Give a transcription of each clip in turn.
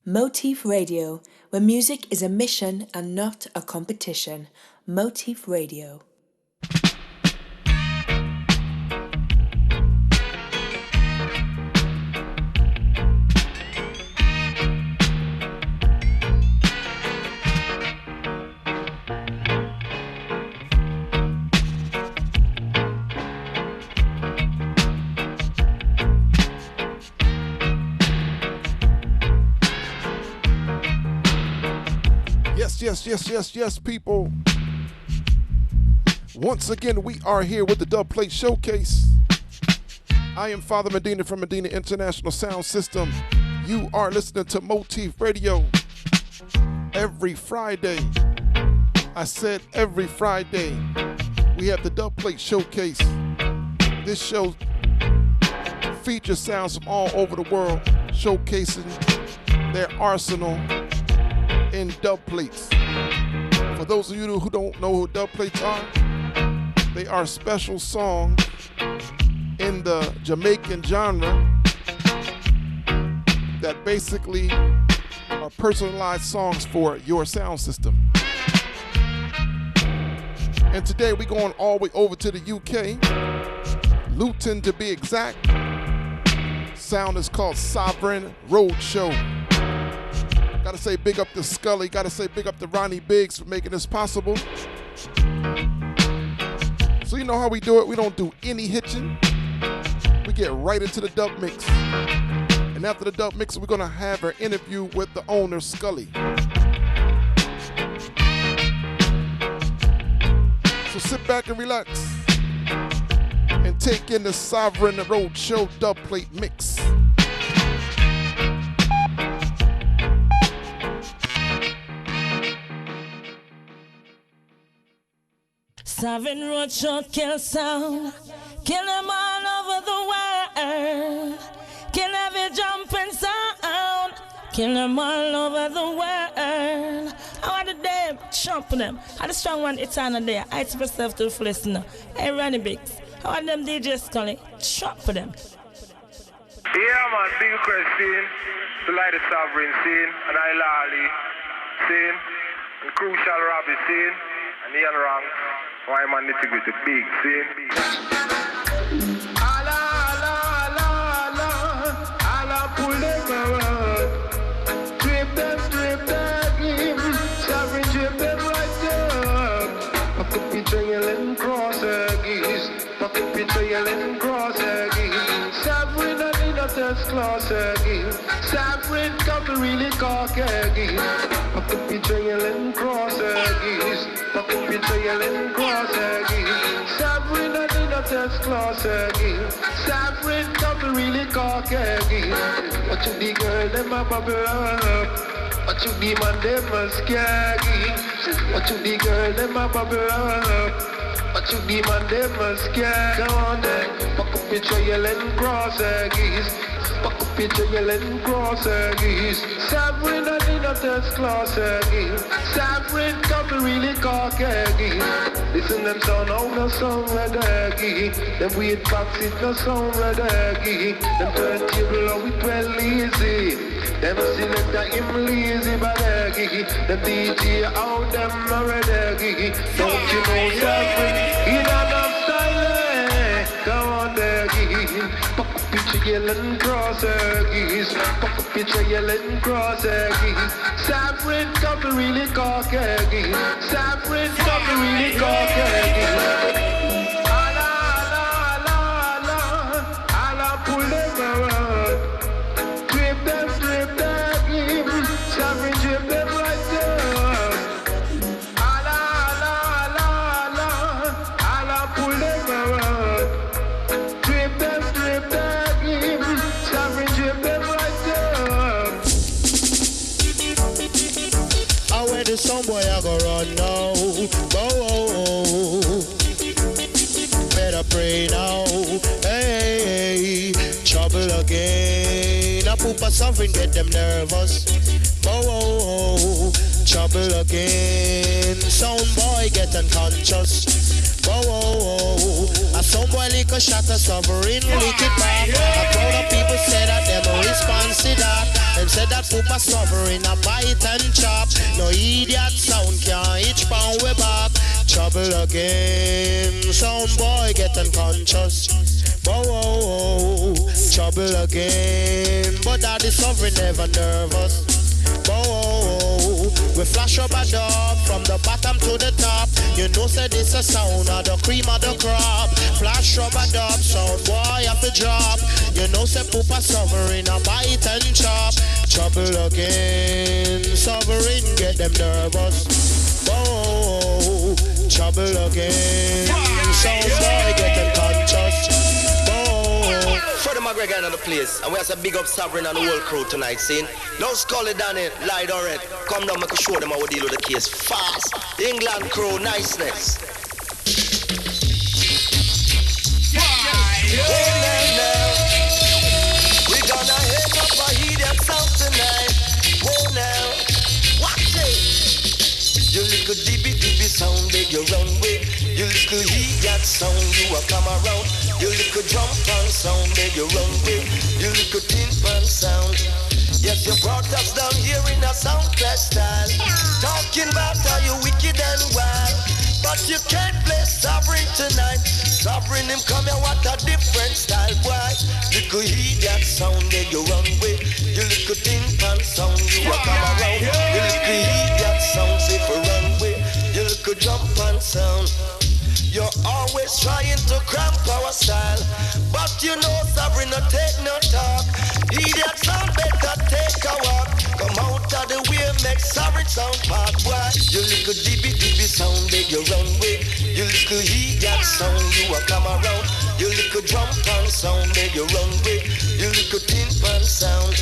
Motif Radio, where music is a mission and not a competition. Motif Radio. Yes, people. Once again, we are here with the Dubplate Showcase. I am Father Medina from Medina International Sound System. You are listening to Motif Radio every Friday. I said every Friday. We have the Dubplate Showcase. This show features sounds from all over the world, showcasing their arsenal in dub plates. For those of you who don't know who dub plates are, they are special songs in the Jamaican genre that basically are personalized songs for your sound system. And today we're going all the way over to the UK, Luton to be exact. Sound is called Sovereign Roadshow. Gotta say big up to Skully, gotta say big up to Ronnie Biggs for making this possible. So you know how we do it, we don't do any hitching. We get right into the dub mix. And after the dub mix, we're gonna have our interview with the owner, Skully. So sit back and relax and take in the Sovereign Roadshow dubplate mix. Sovereign Roadshow kill sound, kill them all over the world, kill every jumping sound, kill them all over the world. I want the day, jump them. I the strong one, it's on a day. I to myself to the fullest now. Hey, Ronnie Biggs, I want them DJ Skully, jump for them. Yeah, man, big request scene, to light the Sovereign scene, and I Lali scene, and Crucial Robbie scene, and Ian Rank. Why man need to go to big scene? Allah, pull them around. Drip them, Sovereign drip them right up. Pack up your trail and cross her geese. Pack up your trail and cross her geese. Sovereign and in a test class her geese. Sovereign come to really cock her geese. Pack up your trail and cross her geese. Pack up your trail and cross her geese. Sovereign and in a test class her geese. Sovereign come to really cock her geese. Watch you the girl them a bubble up. Watch you the man them a scaggy. Watch you the girl them a bubble up. Watch you the man them a scaggy. Come on then, pack up your trail and cross her geese. Pack up your trail and cross her geese. Sovereign and in a test class her geese. Sovereign come to really cock her geese. Listen them sound out no sound ready. Them weird box it no sound ready. Them turntable out with well easy. Them selector him lazy badaggy. Them DJ out them already. Don't you know Sovereign in enough style? Come on daggy. Pack up your trail and cross her geese. Pack up your trail and cross her geese. Sovereign come to really cock her geese. Sovereign come to really cock her geese. Allah, pull them around. Drip them, Sovereign drip them right up. Allah, pull them around. Drip them, Sovereign drip them right up. I where the some boy I go run now. Oh. Better pray now. Hey, trouble again. I poop a Sovereign get them nervous. Oh, trouble again. Sound boy get unconscious. Oh, a sound boy lick a shot a Sovereign lick it back. A crowd of people say that them a response to that. Them say said that Papa Sovereign a bite and chop. No idiot sound can't each pound way back. Trouble again, sound boy get unconscious. Whoa, whoa, whoa. Trouble again, but Daddy Sovereign never nervous. Whoa, whoa, whoa. We flash up a dog from the bottom to the top. You know say this a sound of the cream of the crop. Flash up a dog sound boy have to drop. You know say Papa Sovereign a bite and chop. Trouble again, Sovereign get them nervous. Whoa, trouble again, sound boy get them conscious. Freddie McGregor in the place, and we have to big up Sovereign and the whole crew tonight, see? No Skully down it, light or red. Come down, make a show them how we deal with the case fast. England crew, niceness. We gonna hang up a idiot sound tonight. Whoa now, watch it. You little dibby sound, beg you run with. You little idiot sound, you a come around. You little drum pan sound, beg you run with. You little tin pan sound. Yes, you brought us down here in a sound class style. Talking about how you wicked and wild. But you can't play Sovereign tonight. Sovereign him come here, what a different style, boy. Little idiot sound, beg you run with. You little tin pan sound, you a come around. You little idiot sound, say for run with. You little jump pan sound. You're always trying to cramp our style. But you know Sovereign no take no talk. Idiot sound better take a walk. Come out of the way, make Sovereign sound part, boy. You little dibby sound, beg you run with. You little idiot sound, you a come around. You little drum pan sound, beg you run with. You little tin pan sound.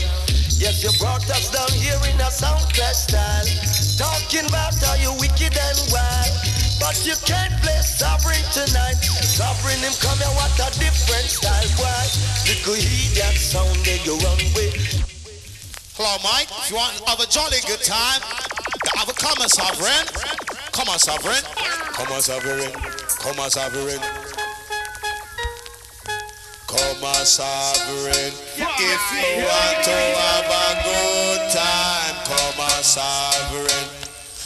Yes, you brought us down here in a sound class style. Talking about how you wicked and wild. But you can't play Sovereign tonight. Sovereign him come here, what a different style, boy. Little idiot sound, beg you run with. Hello, Mike. If you want to have a jolly good time, have a come on, Sovereign. Come on, Sovereign. Come on, Sovereign. Come on, Sovereign. Come on, Sovereign. If you want to have a good time, come on, Sovereign.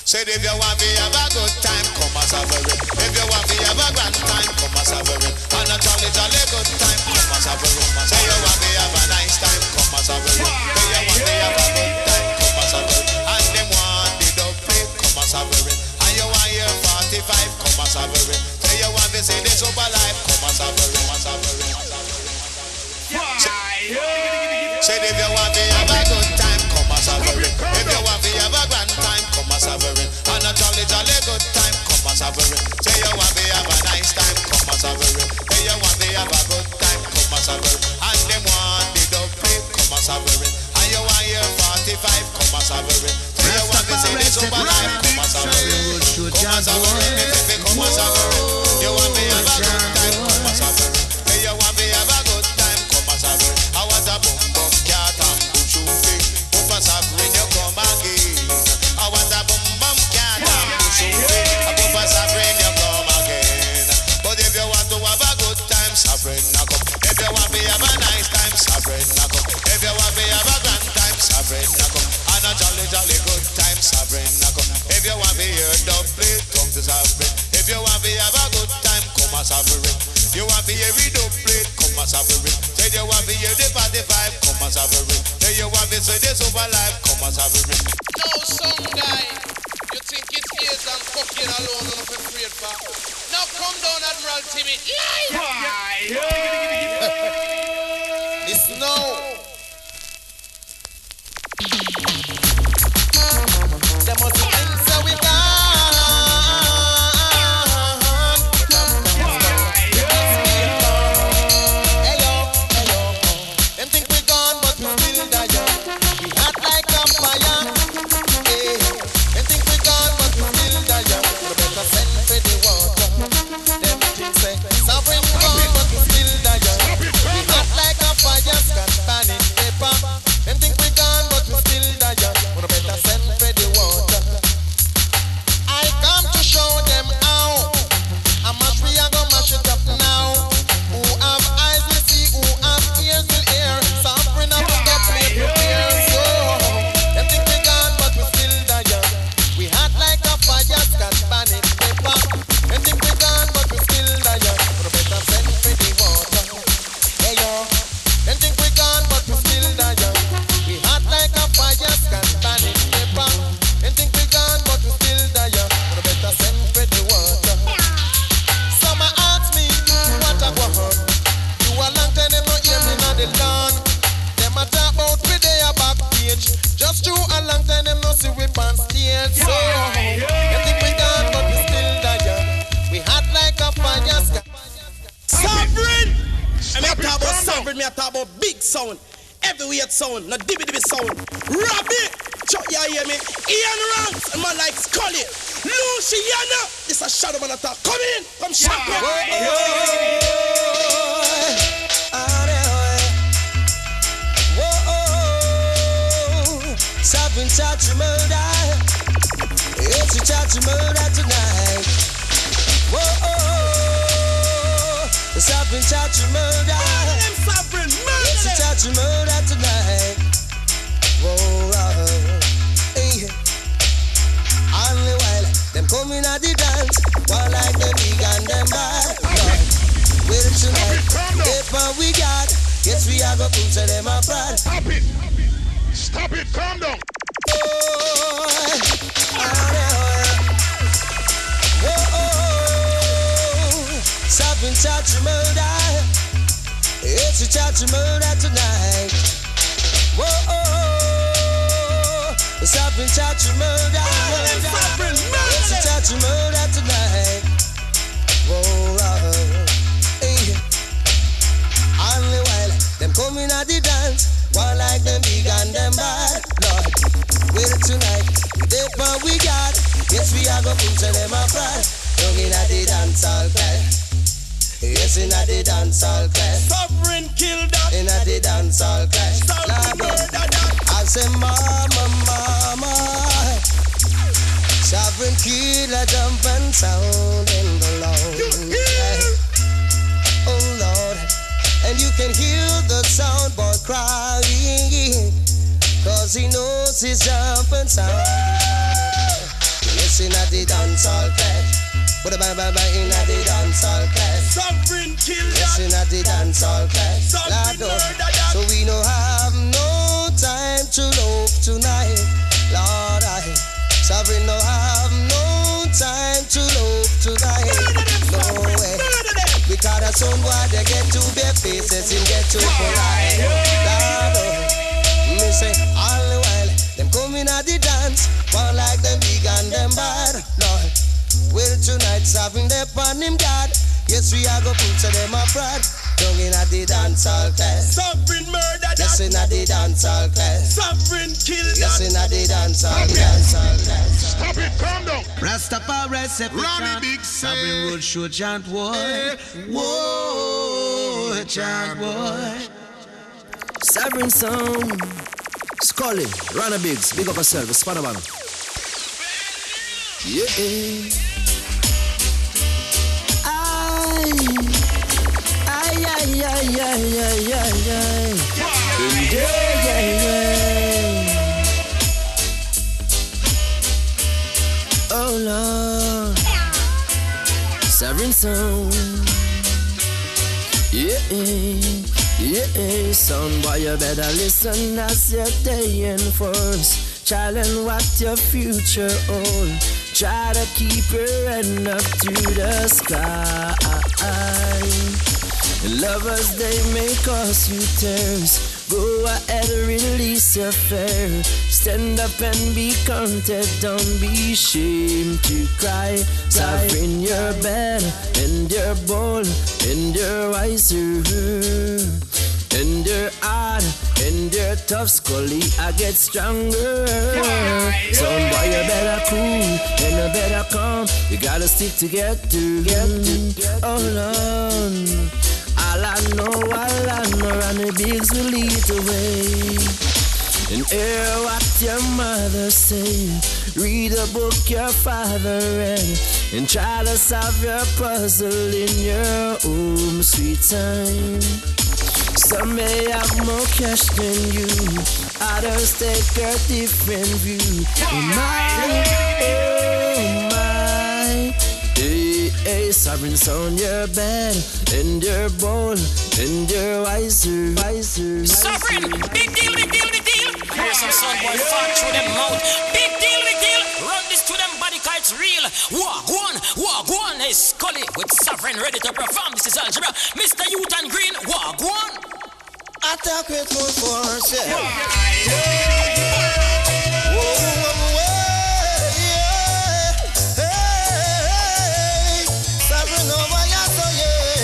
Said if you want to have a good time, come on, Sovereign. If you want to have a grand time, come on, Sovereign. And a jolly good time, come on, Sovereign. Say you want to have a nice time, come on, Sovereign. Say you want to have a good time, come on, Sovereign. And them want the dubplate, come on, Sovereign. And you want your 45, come on, Sovereign. Say you want to see this over life, come on, Sovereign. Said if you want to have a good time, come on, Sovereign. If you want to have a grand time, come on, Sovereign. And a jolly good time, come on, Sovereign. Say you want to have a nice time, come on, Sovereign. Say you want to have a good time, come on, Sovereign. And them want the dubplate, come on, Sovereign. And you want your 45, come on, Sovereign. Say you want to see this over life, come on, Sovereign. Come on, Sovereign. Come on, Sovereign. You want to have a good time, come on, Sovereign. Say you want to have a good time, come on, Sovereign. I was a boom boom cat and push you big. Come on, Sovereign, you come again. I was a boom boom cat and push you big. Come on, Sovereign, you come again. But if you want to have a good time, Sovereign, knock up. If you want to have a nice time, Sovereign, knock up. If you want to have a grand time, Sovereign, knock up. And a jolly good time, Sovereign, knock up. If you want to hear dubplate, come to Sovereign. If you want to have a good time, come on, Sovereign. You want to hear dubplate, come on, Sovereign. Say you want to hear the 45, come on, Sovereign. Say you want to see this over life, come on, Sovereign. Now some guy, you think it is and fucking alone on the afraid for. Now come down, Admiral Timmy. Listen now. There must be answer we got. Them think we gone, but we still die young. We hot like a fire. Hey. Them think we gone, but we still die young. We better send for the water. Them think say Sovereign gone, but we still die young. We hot like a fire, Scott Banning. Sovereign, me a talk about big sound. Heavyweight sound, not dibby sound. Rabbit! Chuck, you hear me? Ian Ranks, a man like Skully. Luciana! This a shadow man attack. Come in! Come shut up! Sovereign touch a murder. It's a touch of murder tonight. The sovereign touch of murder. It's a touch of murder tonight. Hey. Only while them coming at the dance, one like them big and them bad. Well tonight, if we got, yes we are gonna prove to them a pride. Stop it! Stop it! Calm down! Sovereign touch of murder. It's a touch of murder tonight. Sovereign touch of murder. It's a touch of murder tonight. Hey. Only while them coming at the dance, one like them big and them bad. Lord, well tonight, with the power we got, yes we are gonna put to them a pride. Young in a the dance all class. Yes, in a the dance all class. Sovereign kill that. In a the dance all class. I say mama, mama. Sovereign killer jump and sound in the Lord. Oh Lord. And you can hear the sound boy crying, cause he knows his jump and sound. Yes, in a the dance all class. But bye bye bye in a the dance all class. Sovereign kill that. Yes, in a the dance all class. So we don't have no time to loaf tonight. Lord, Sovereign don't have no time to loaf tonight. No way. Because the son boy they get to their faces and get to polite. Lord, me say all the while them coming at the dance, one like them big and them bad. Lord, well tonight Sovereign they upon him God. Yes we are gonna put to them a pride. Down in a the dance all class. Sovereign murder that. Yes in a the dance all class. Sovereign kill that. Yes in a the dance all class. Stop it! Calm down! Rastafari recipe chant. Sovereign Roadshow chant war. War chant war. Sovereign sound. Skully, Rana Biggs, big up yourself, Spanabana. Yeah. Oh Lord, Sovereign sound. Yeah, son boy, you better listen as you're staying first. Child, and what your future hold. Try to keep your head up to the sky. Lovers, they may cause you tears. Go ahead, release your fear. Stand up and be content. Don't be ashamed to cry. Sovereign your bed, and you're bold, and you're wiser. And you're hard, and you're tough, Skully, I get stronger. Son boy, you better cool, and you better calm. You gotta stick together. Oh Lord, all I know, and the bigs will lead the way. And hear what your mother say. Read a book your father read, and try to solve your puzzle in your own sweet time. Some may have more cash than you, others take a different view. Oh my, hey, Sovereign sound, you're bad, and you're bold, and you're wiser. Sovereign, big deal. Here's some son boy fart through them mouth. Big deal. Run this to them body cause it's real. Walk one. Hey, Skully with Sovereign ready to perform. This is Algebra. Mr. Youth and Green, walk one. Attack with full force, yeah. Sovereign over your soul, yeah.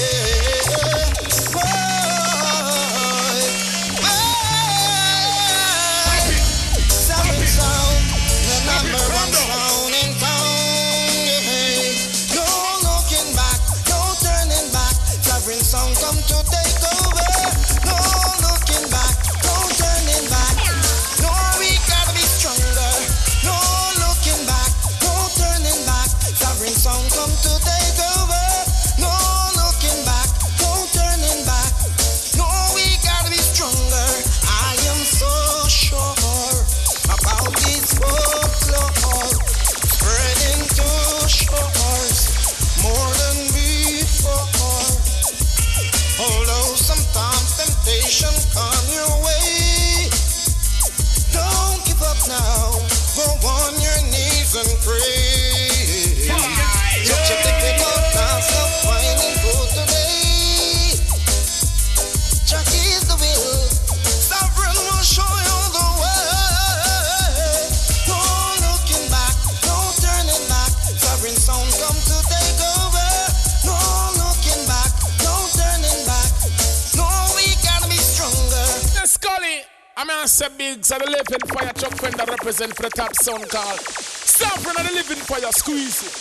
I'm gonna say big, so the living fire truck fender represent for the top sound call. Sovereign and the living fire squeeze it.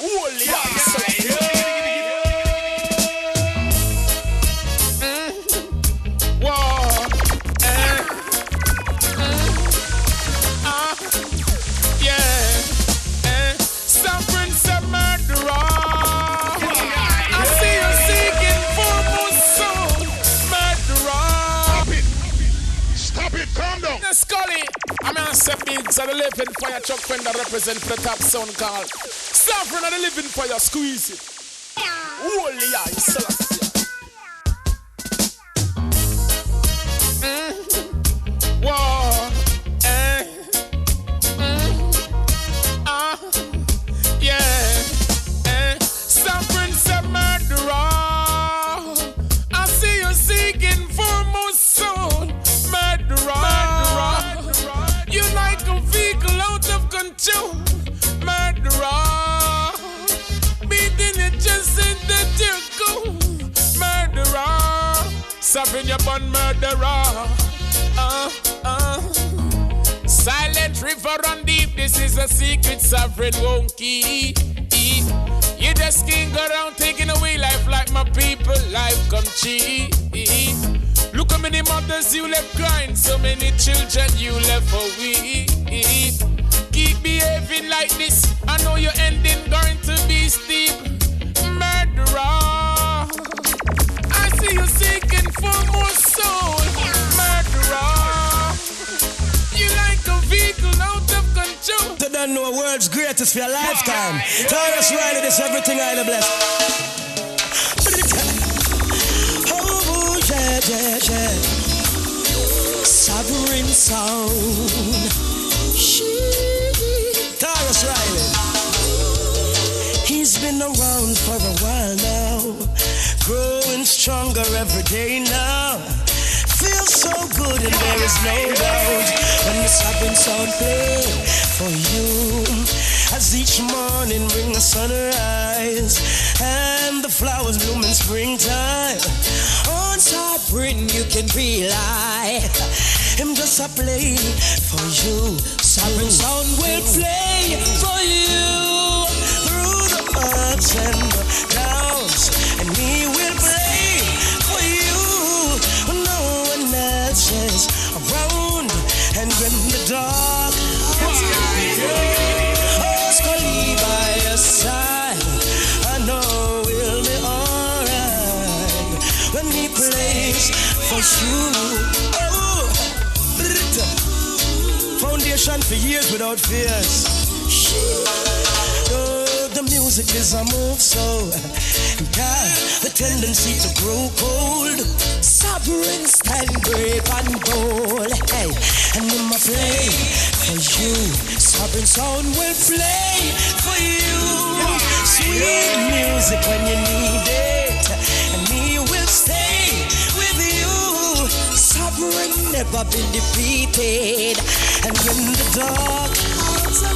Holy Whoa. Yeah. Sovereign's a murderer. I see you seeking for more soul. Murderer. Stop it, calm down. The Skully. I'm gonna say big, so the living fire truck fender represent for the top sound call. Sovereign and the living fire squeeze it. Holy ice. Whoa. Yeah. Sovereign's a murderer. I see you seeking for more soul. Murderer. You like a vehicle out of control. Murderer. Beating your chest and that you go. Murderer. Sovereign, you born murderer. Silent river run deep. This is a secret Sovereign won't keep. You just can't go around taking away life like my people. Life come cheap. Look how many mothers you left crying, so many children you left for weep. Keep behaving like this, I know your ending going to be steep. Murderer, I see you seeking for more soul. Murderer, you like a vehicle out of control. You don't know world's greatest for your lifetime. Tell us right, this everything I bless. Oh, yeah. Sovereign sound. Taurus Riley. He's been around for a while now, growing stronger every day now. Feels so good and there is no doubt when the sovereign sound play for you. As each morning brings the sunrise and the flowers bloom in springtime. On Sovereign you can rely. Him just a play for you. Sovereign sound will play for you through the ups and the downs, and he will play for you when no one else is around. And when the dark Skully by your side, I know we'll be alright when he plays for you. Foundation for years without fears. Oh, the music is a move so got the tendency to grow cold. Sovereign stand brave and bold. Hey, and in my play for you. Sovereign sound will play for you. Sweet music when you need it, and he will stay with you. Sovereign never been defeated. And when the dark clouds are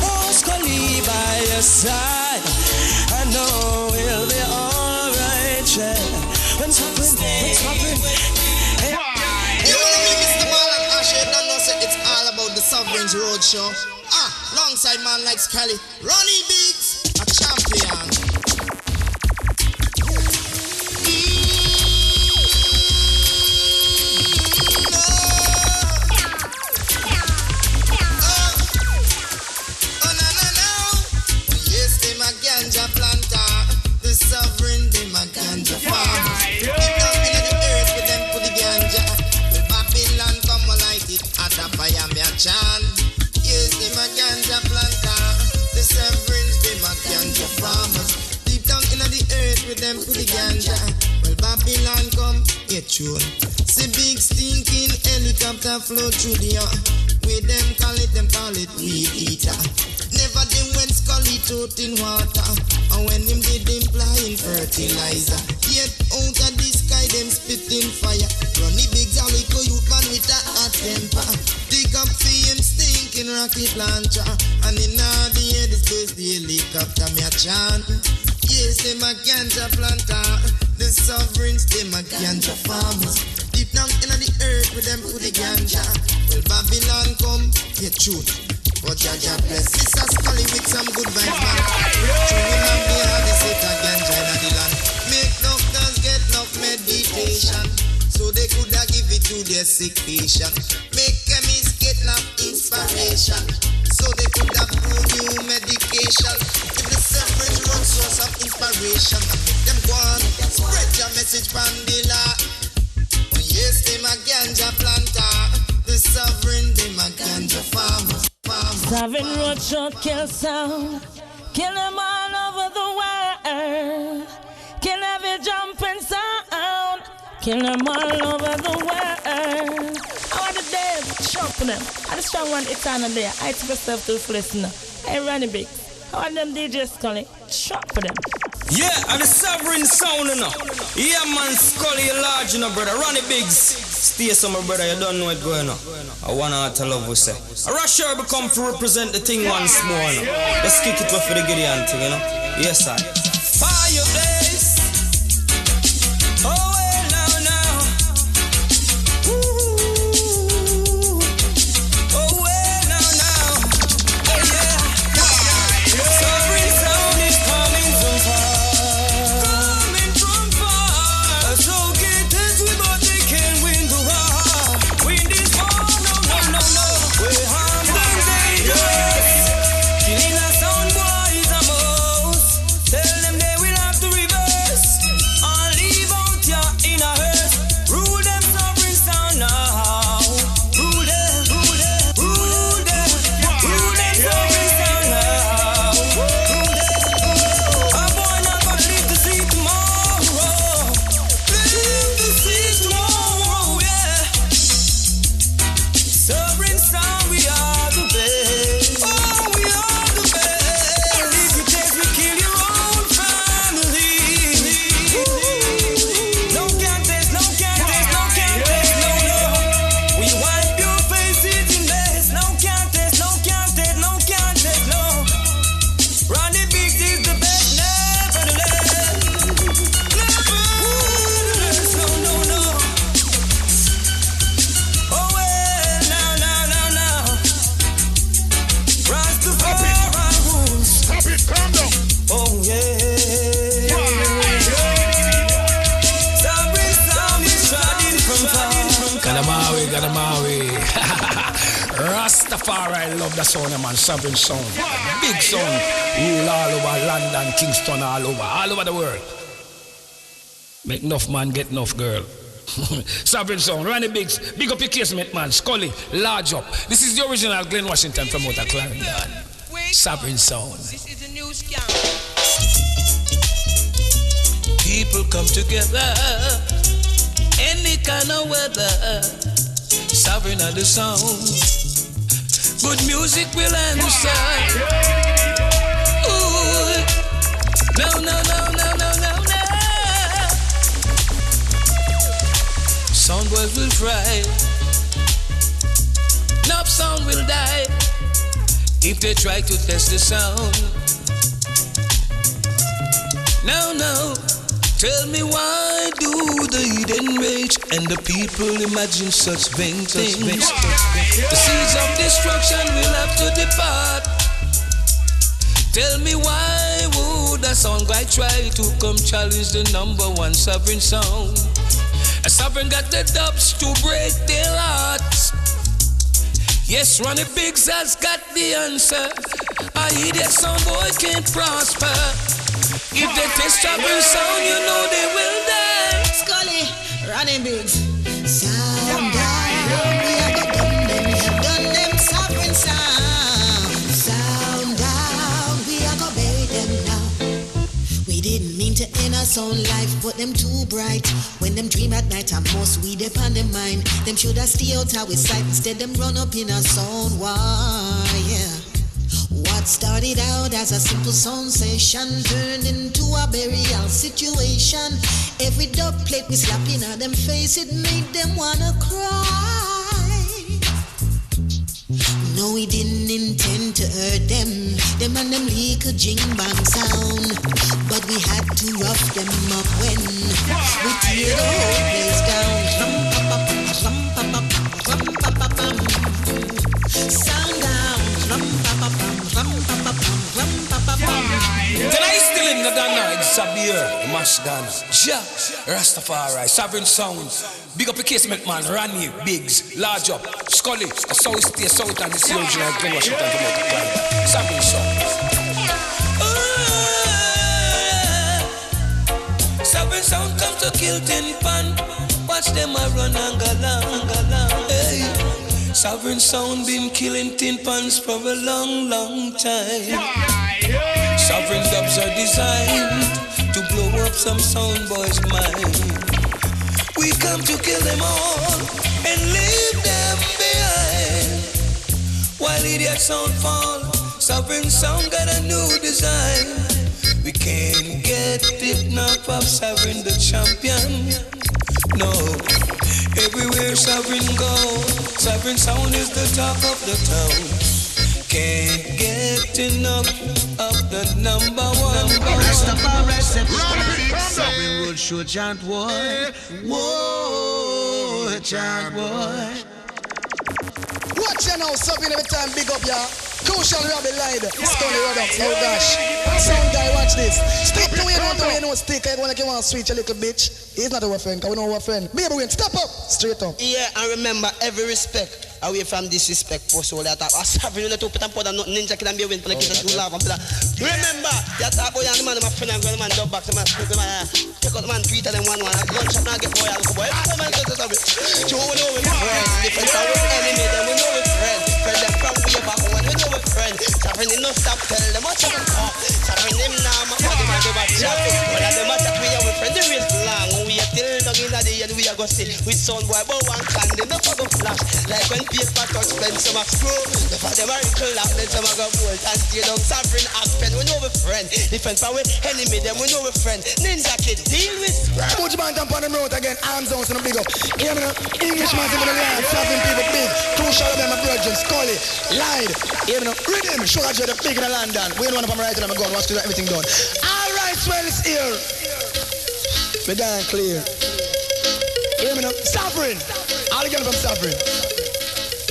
oh, Skully by your side, I know we'll be alright, yeah. When Sovereign, hey. You wanna make Mr. Marlon Asher, don't know say it's all about the Sovereign's Roadshow. Alongside man like Skully, Ronnie Biggs, a champion. Sovereign, they my ganja farmers. Deep down in the earth with them put the ganja. With Babylon come and light it at a fire me a chant. Yes, they my ganja planter. The Sovereigns, they my ganja farmers. Deep down in the earth with them put the ganja. Well, Babylon come, get you. See big stinking helicopter flow through the air. With them call it weed eater. Never them when Skully out in water, and when him did him flying fertilizer. Yet out of the sky them spitting fire. Ronnie Biggs a little youth man with a hot temper. Dig up for him stinking rocket launcher, and in all the air this place the helicopter me a chant. Yes, them a ganja planter. The Sovereigns, them a ganja farmers. Deep down in the earth with them for the ganja. Well, Babylon come, get truth. But Jaja bless. Mr. Skully with some good vibes, man. True women be hard, they say that ganja in the land. Make doctors get enough medication, so they could have give it to their sick patient. Make chemists get enough inspiration, so they could have brew new medication. If the Sovereign Road source of inspiration, and make them go on, spread your message from the law. Oh yes, they my ganja planter. The Sovereign, they my ganja farmer. Sovereign Roadshow kill sound, kill them all over the world. Kill every jumping sound, kill them all over the world. I want the days, chopping them. I just strong one eternal there. I took myself to the listener. Hey, Ronnie Big. I want them DJ Skully, chop for them. Yeah, I'm the Sovereign sound, you know. Yeah, man, Skully, you large, you know, brother. Ronnie Biggs. Stay somewhere, brother, you don't know it going on. I want to love we say. I rush here become to represent the thing once more, you know. Let's kick it off for the Gideon thing, you know. Yes, I. Fire blaze. Oh, well, now. Ooh. Oh, well, now. Oh, yeah. Sovereign sound is coming from far. Coming from far. So get as we but they can win the war. Win this war, no. We're harmed and dangerous. Killing a sound boy is a most. Tell them they will have to reverse. Or leave out ya in a hearse. Rule them Sovereign sound now. Rule them Sovereign sound now. A boy not gonna live to see tomorrow. Live to see tomorrow, yeah. Sovereign sound, we are the best. Oh, we are the best. If you take, we kill your own family. No contest, no. We wipe your faces in mess. No contest, no. Ronnie Biggs is the best, nevertheless. No. Oh well, now. Rastafari rules. Stop it, calm down. Oh yeah. Sovereign sound is riding from far. Gadamawi. Rastafari, love the sound, man. Sovereign sound. Big sound. Rule all over London, Kingston, all over the world. Make enough man, get enough girl. Sovereign sound. Ronnie Biggs. Big up your casement, man. Skully, large up. This is the original Glen Washington promoter, Clarendon. Sovereign sound. This is a new scam. People come together, any kind of weather. Sovereign of the sound. Good music will answer. Ooh. No. Sound boys will fry. Enough sound will die if they try to test the sound. No. Tell me why do the hidden rage and the people imagine such vain things? The seeds of destruction will have to depart. Tell me why would a sound guy try to come challenge the number one sovereign sound? A sovereign got the dubs to break their hearts. Yes, Ronnie Biggs has got the answer. I hear that some boy can't prosper. If they test sovereign sound, you know they will die. Skully, Ronnie Biggs. Sound down, we have done them Sovereign sound. Sound down, we have obeyed them now. We didn't mean to end our sound life, but them too bright. When them dream at night, and most we depend on them mind. Them should have stay out our sight, instead them run up in a sound war, yeah. What started out as a simple sound session turned into a burial situation. Every dub plate we slapping at them face, it made them wanna cry. No, we didn't intend to hurt them. Them and them leak a jing bang sound. But we had to rough them up when we tear the whole place down. Sabir, Mashgan, Ja, Rastafari, Sovereign Sound. Big up the casement man, Randy, Biggs, Large Up, Skully, a South State, South and the original Glen Washington to multiply. Sovereign Sound. Sovereign Sound come to kill tin pan. Watch them a run and go long. Hey. Sovereign Sound been killing tin pans for a long, long time. Sovereign dubs are designed to blow up some sound boys' mind. We come to kill them all and leave them behind. While idiot sound fall, Sovereign Sound got a new design. We can't get it now, Pop Sovereign the champion. No, everywhere Sovereign go, Sovereign Sound is the talk of the town. Can't get enough of the number one. Sovereign Roadshow chant boy. Whoa, chant boy. Watch you now, Sovereign every time, big up ya. Crucial Robbie Live, Skully Rodox, oh gosh. Sound guy, watch this. Stick to it, not to it, no stick. I want to switch a little bitch. He's not our friend, because we know our friend. Baby, win, step up, straight up. Yeah, and remember, every respect. Away from disrespect, post all that. I Sovereign, you put and put and ninja can be win for the kids that do love and play. Remember, that boy and the man, my friend and grandman, dub back to my take out the man, tweet and then one. Gunshot now get boy and go boy. Every man does it. So we know we're friends. Different from our enemy, then we know we're friends. Friend them from way back when we know we're friends. Sovereign, no stop, tell them what you can talk. Sovereign, them now, my body, my baby, chat. But at the matter, we are with friends, the race long. We are till down in the end, we are going to see. With sound boy, but one can, they no for the flash. Like when paper touch pen, some are screw. The for them are clap, then some are go bolt and stay down. Sovereign act pen, we know we're friend. Different from we enemy, them we know we're friend. Ninja kid, deal with. Put your man down on the road again, arms out and a big up. Hear me now, Englishman in the land, Sovereign people big. Crucial of them, my virgin, Skully, lied. Hear me now, rhythm, Sugar Joe, the big in the London. We don't want to come right and I'm going, watch till everything done. Alright, swell is here. We done clear. Hear me now, Sovereign. All again from Sovereign.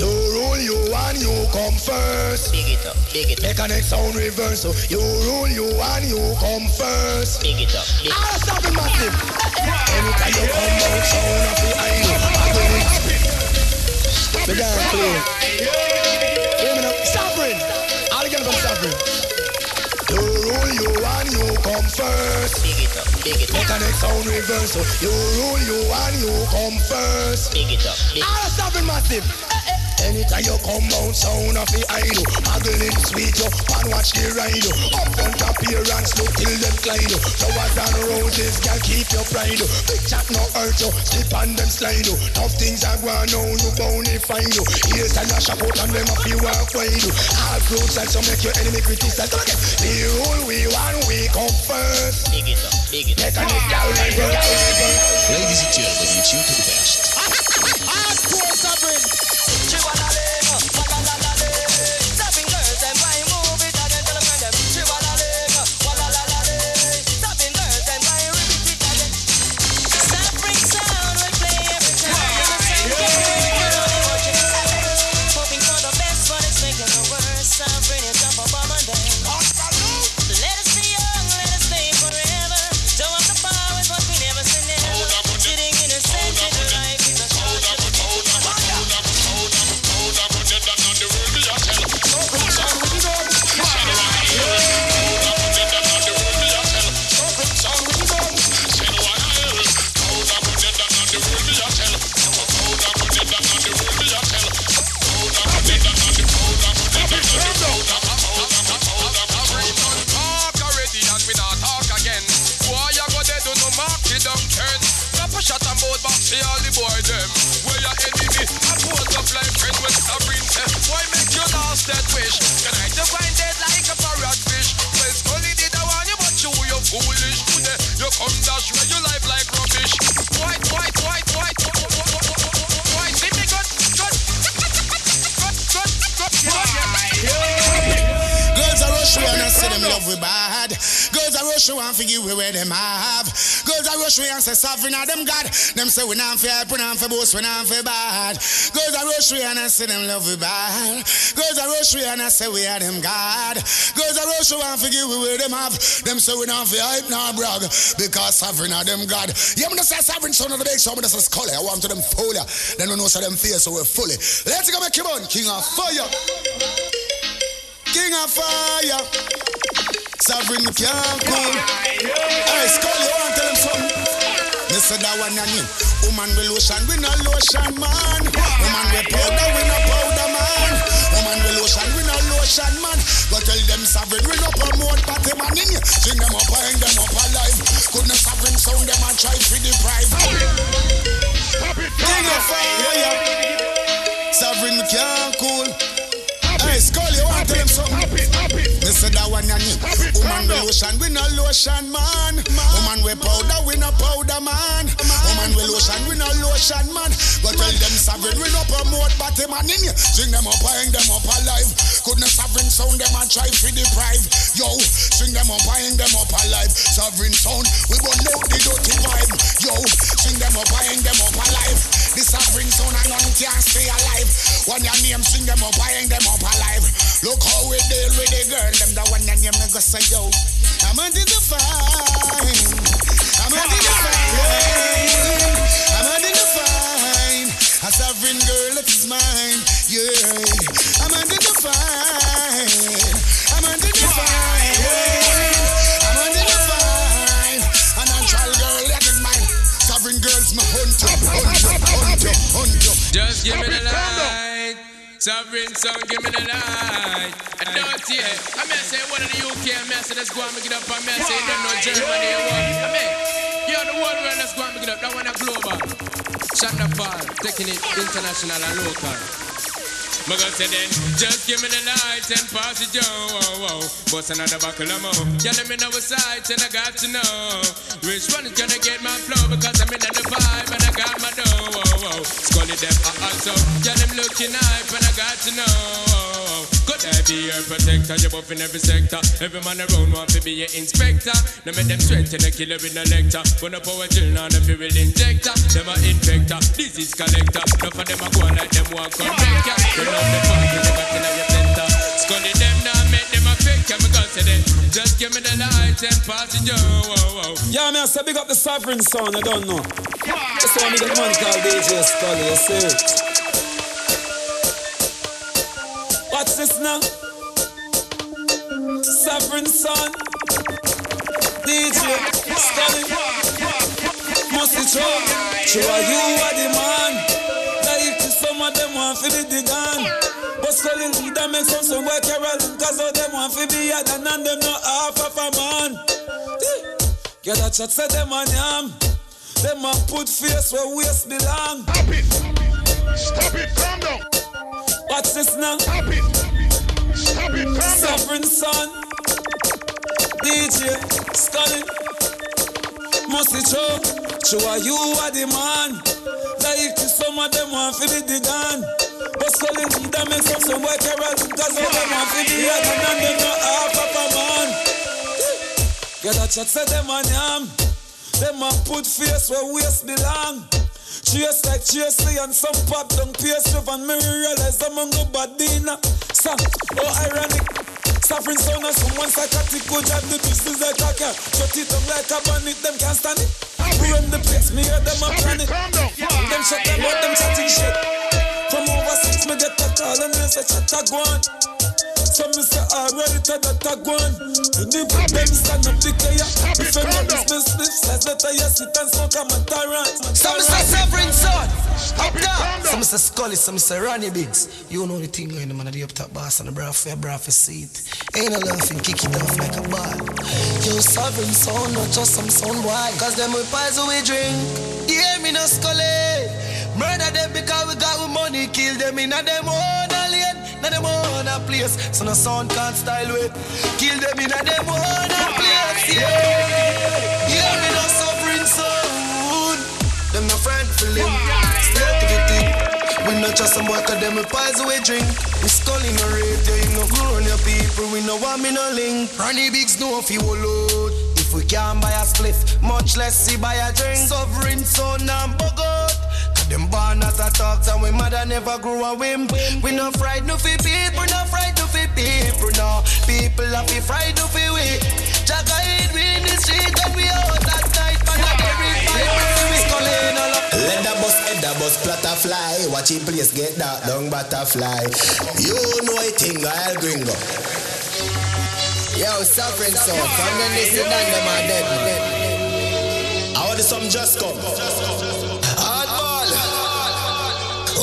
You rule, you and you come first. Big it up, big it up. Make a next sound reverse. So you rule, you and you come first. Big it up, big it up. All Sovereign massive. Anytime you come out, sound of the eye. We done clear. Hear me now, Sovereign. All again from Sovereign. You rule, you and you come first. Big it up, big it up. Make a next sound reverse. So you rule, you and you come first. Big it up, big it up. All Sovereign massive. Anytime you come out, sound of the idol. Haggling sweet you, and watch the ride. Up front appearance, look till them glide. Flowers and roses can keep your pride. Big chat no hurt you, slip on them slide. Tough things are going on, you bonify. Here's and you shop out and them up you walk wide. All fruits and some make your enemy criticize. The rule we want, we come first. Big it up, big it up. Ladies and gentlemen, you tune to the best. Hardcore Sovereign. Girls are rush and forgive where them have. Girls are rush and say sovereign of them God. Them say we not for help, we not for boast, we not for bad. Girls are rush and I say them love we bad. Girls are rush and I say we are them God. Girls are rush and forgive where them have. Them say we not for hype, not brag. Because sovereign of them God. Yeah, I'm gonna say sovereign son of the big son, I'm gonna say Skully. I want to them fool ya. Then we know so them fear, so we're fully. Let's go make him on, King of Fire. King of Fire. Sovereign can't cool. Hey, Skully, I want to tell them something. They said that one and him. Woman will lotion, we not lotion man. Woman will powder, we not powder man. Woman will lotion, we not lotion man. Go tell them sovereign, we not promote party man in you. Sing them up, hang them up alive. Couldn't sovereign sound them and try to deprive. King of Fire. Sovereign can't cool. Hey, Skully, you want to tell them something? They said that one and him. Woman will lotion, we not lotion man. Woman will powder, we not powder man. Woman will lotion, we not lotion man. Go tell them sovereign, we not promote party man in you. Sing them up, hang them up alive. Couldn't sovereign sound them and try to deprive. Yo, sing them up, hang them up alive. Sovereign sound, we burn out the dirty vibe. Yo, sing them up, hang them up alive. The sovereign sound and none can stay alive. When your name, sing them up, hang them up alive. Look how we deal with the girl, them the one that name go say yo. I'm under the fine. I'm under the fine. I'm under the fine. A sovereign girl that is mine. Yeah. I'm under the fine. I'm under the fine. I'm under the fine. A natural girl that is mine. Sovereign girls, my hunter. Just give me the light. Sovereign sound, give me the light. I don't see it. I may say one of the UK, I may say let's go and make it up. I may say you don't know Germany or what. I mean, you're the world where let's go and make it up. That one a global. Shut the fall, taking it international and local. My girl said then, just give me the light and pass it, yo, oh, oh. Bust another buckle of more. Yeah, let me know what's sight and I got to know which one is gonna get my flow, because I'm in the vibe and I got my dough, oh, oh. Skully them also, yeah, them looking hype and I got to know. Could I be your protector? You're buff in every sector. Every man around want to be your inspector. Now make them threaten a killer in a lecture. Gonna power drill now the fuel injector. Them a infector, disease collector. Enough of them a go like them walk on wrecker. They love the fun, they got in your center. Skully them now make them a fake. I'm gonna say that. Just give me the light and pass it, yo, oh, oh. Yeah, man, I say big up the sovereign sound, I don't know. Just want me the man called DJ Skully, you see it. What's this now? Sovereign son, DJ Skully. Must be true. Sure you are the man. Like some of them want to be the gun. But Skully leader make some boy carol. Cause all them want to be other than them not half of a man. Get that chat say them on yam. Them a put face where waist belong. Stop it, calm down. What's this now? Stop it, calm down. Sovereign son, DJ Skully. Must be true. Sure you are the man. Like some of them want to be the gun. But Skully leader make some boy carol. Cause all them want to be other than them not half of a man. Get that chat say them on yam. Them a put face where waist belong. Chase like Chasey and some pop down PS and me realize them on go bad dinner. So, oh ironic. Sovereign sound of someone psychotic. Go drive the business like a car. Shut it up like a bandit, them can't stand it. We run the place, me hear them a planet. Them shut them out, them chatting shit. From overseas, me get a call and they say chat a go on. So me say already to the tag one. You need to them stand up the player. If you know this business, let's let you sit and smoke a matarant. So me say Sovereign son, up there. So me say Skully, so me say Ronnie Biggs. You know the thing going on, man, the up top boss and the bra for seat. Ain't no laughing, kick it off like a ball. Yo, Sovereign son, not just some son boy. Cause them we pies who we drink. You hear me no Skully? Murder them because we got money. Kill them in a them own lane. Now them own a place, so no sound can't style with. Kill them in a them own a place, yeah. Hear me no Sovereign sound. Them no friend for him. Straight to the thing. We not trust some boy, cause them we poison we drink. We Skully no rate, you no grow on your people. We no want me no link. Ronnie Biggs know if you will load. If we can't buy a spliff, much less see buy a drink. Sovereign son and bogot. Cause them born as a talk, and we mother never grew a whim. We no fried no fi people, no fried no fi people, no. People have fi fried no fi we. Jaga hit we in the street and we out at night. Man a every fire we Skully all up. Let the bus platter fly. Watch it place get that down butterfly. You know it thing, I'll gringo. Yo, Sovereign son, come then listen and them are dead. I want some just come. Hardball.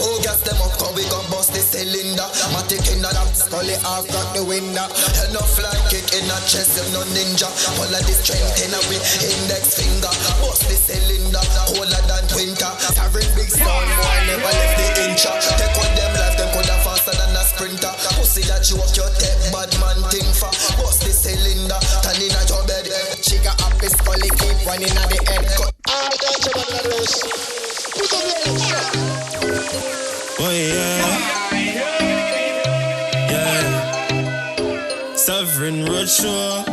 Oh, gas them up, cause we gon' bust the cylinder. Matic in the lock, Skully off, crack the window. Enough like kick in the chest, you no ninja. All of the strength in a with index finger. Bust the cylinder, colder than winter. Sovereign big sound, boy, never left the incha. Take what them life, them coulda faster than a sprinter. Pussy that you walk your tech, bad man thing for. Bust the cylinder, turn in a your bed. She got up his Skully, keep one in the head. I don't you want those. Put on your shot. Oh yeah, yeah. Sovereign Roadshow.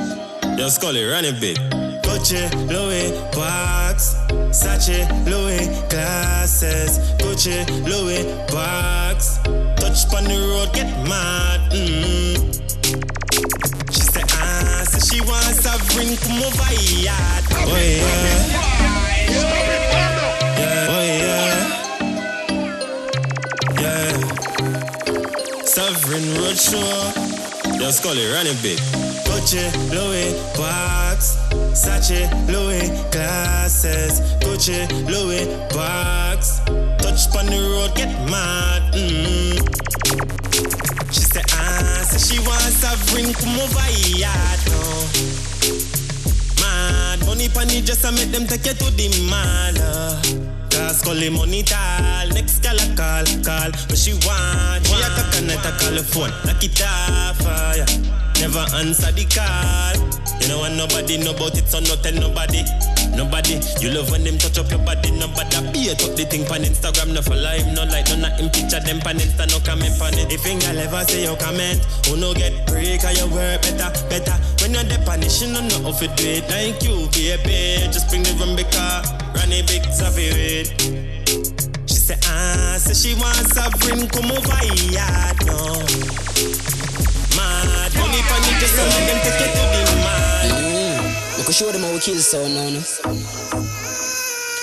Yo, Skully, run it big. Gucci, Louis, box. Sachi, Louis, glasses. Gucci, Louis, box. Touch on the road, get mad. She said, so she wants Sovereign, come over here. Oh yeah. Oh yeah. Sovereign Roadshow. Yo, Skully, run it big. Gucci, Louis, box. Sachi, Louis, glasses. Gucci, Louis, box. Touch on the road, get mad. She said, so she wants Sovereign, come over here. No. Mad, money panny just to make them take you to the mall. Skully money tall, next call a call. But she want, she a coconut a call the phone, knock it off, yeah. Never answer the call. You know want nobody know about it, so no tell nobody. Nobody, you love when them touch up your body. Nobody beat up the thing pan Instagram, no follow him, no like, no not in picture them pan Insta, no comment pan it. If you ever say your comment, who no get break or your work better. When you're the punish, you know how to do it like you, baby. Just bring the rum because Ronnie Big Savvy with. She said, so she wants Sovereign, come over here, no. Mad, money funny, just so let them take it to the man. We could show them how we kill sound now, no?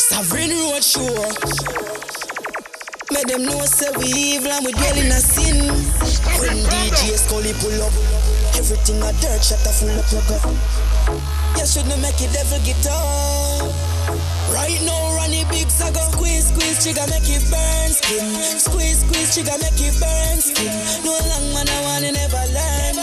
Sovereign Roadshow. Make them know say we evil and we dwell in a sin. When DJ Skully pull up, everything a dirt shot a full of plug up. You shouldn't make it devil get up. Right now, Ronnie Biggs a go squeeze, trigger make it burn skin. Squeeze, trigger make it burn skin. No long man I wanna never learn.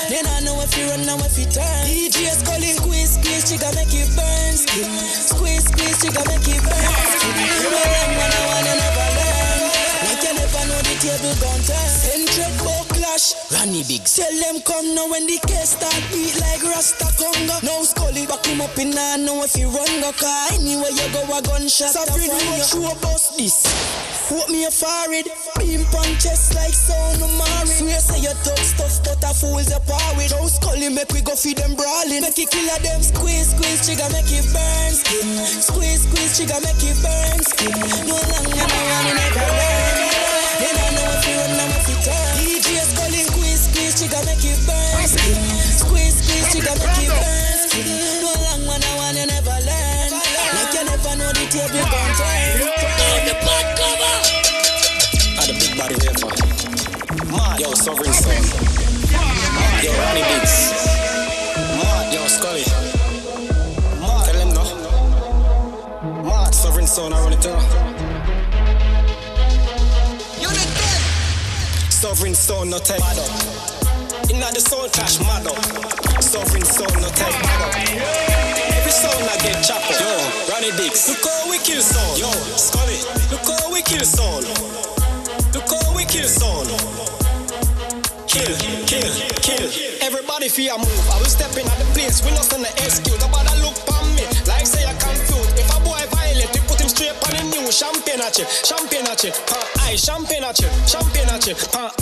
Then I know if you run now if you turn. DJ Skully squeeze, trigger make it burn skin. Squeeze, trigger make it burn skin. No long man I wanna never learn. Like you never know the table gon' turn. Central backlash, Ronnie Biggs. Tell them come now when the case start beat like Rasta Congo. Now Skully back him up in I know if you run go car. Anywhere you go a gunshot. Sovereign Roadshow bust this. Put me a forehead, beam on chest like sound of Mari. Swear say you talk stuff but a fool's a power with. Now Skully make we go feed them brawling. Make it kill them. Squeeze, trigger make it burn skin. Squeeze, trigger make it burn skin. No long man I wanna never learn. Then I know if you run now if you turn. DJ Skully squeeze, trigger make it burn skin. Squeeze, trigger make it burn skin. No long man I wanna never learn. Like you never know the table gon' turn. On the pot cover. The big body there for yo, Sovereign son. Yo, Ronnie Biggs. Yo, Skully. Tell him no. Sovereign son, I run it down. Sovereign son, no take mad up. Inna the soul clash, mad up. Sovereign son, no take mad up. Every sound I get chopped up. Yo, Ronnie Biggs. Look how we kill sound. Yo, Skully. Look how we kill sound. Look how we kill sound. Kill. Everybody fear move. I will step in at the place. We not stand the excuse. Nobody look on me like say I confused. If a boy violate, they put him straight on the news. champagne at you, ice, champagne at you,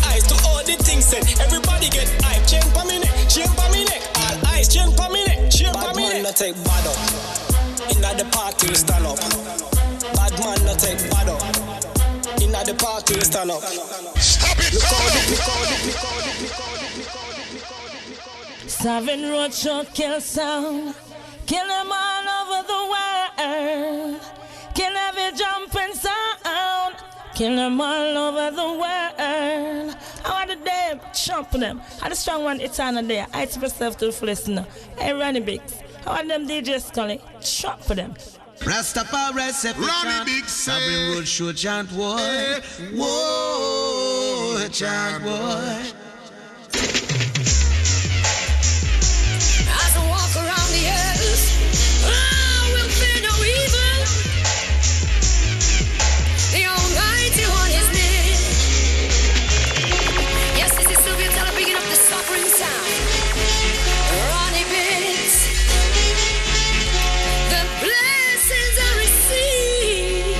ice. To all the things said, everybody get hype. Chain pa me neck, all ice, chain pa me neck, Bad man not take bad up. Inna the party we stand up. Bad man not take bad up. Inna the party we stand up. Stop it! Sovereign Roadshow kill sound. Kill them all over the world. Kill every jumping sound. Kill them all over the world. I want the day, chomp them. I the strong one, it's on a day. I to myself to the listener. Hey, Ronnie Biggs. I want them DJ Skully. Chomp them. Rastafari Ronnie Biggs. Sovereign Roadshow chant boy. Whoa, chant boy. As I walk around the earth, I will fear no evil. The Almighty One is near. Yes, this is Sylvia Teller picking up the sovereign sound. Ronnie Biggs, the blessings I receive.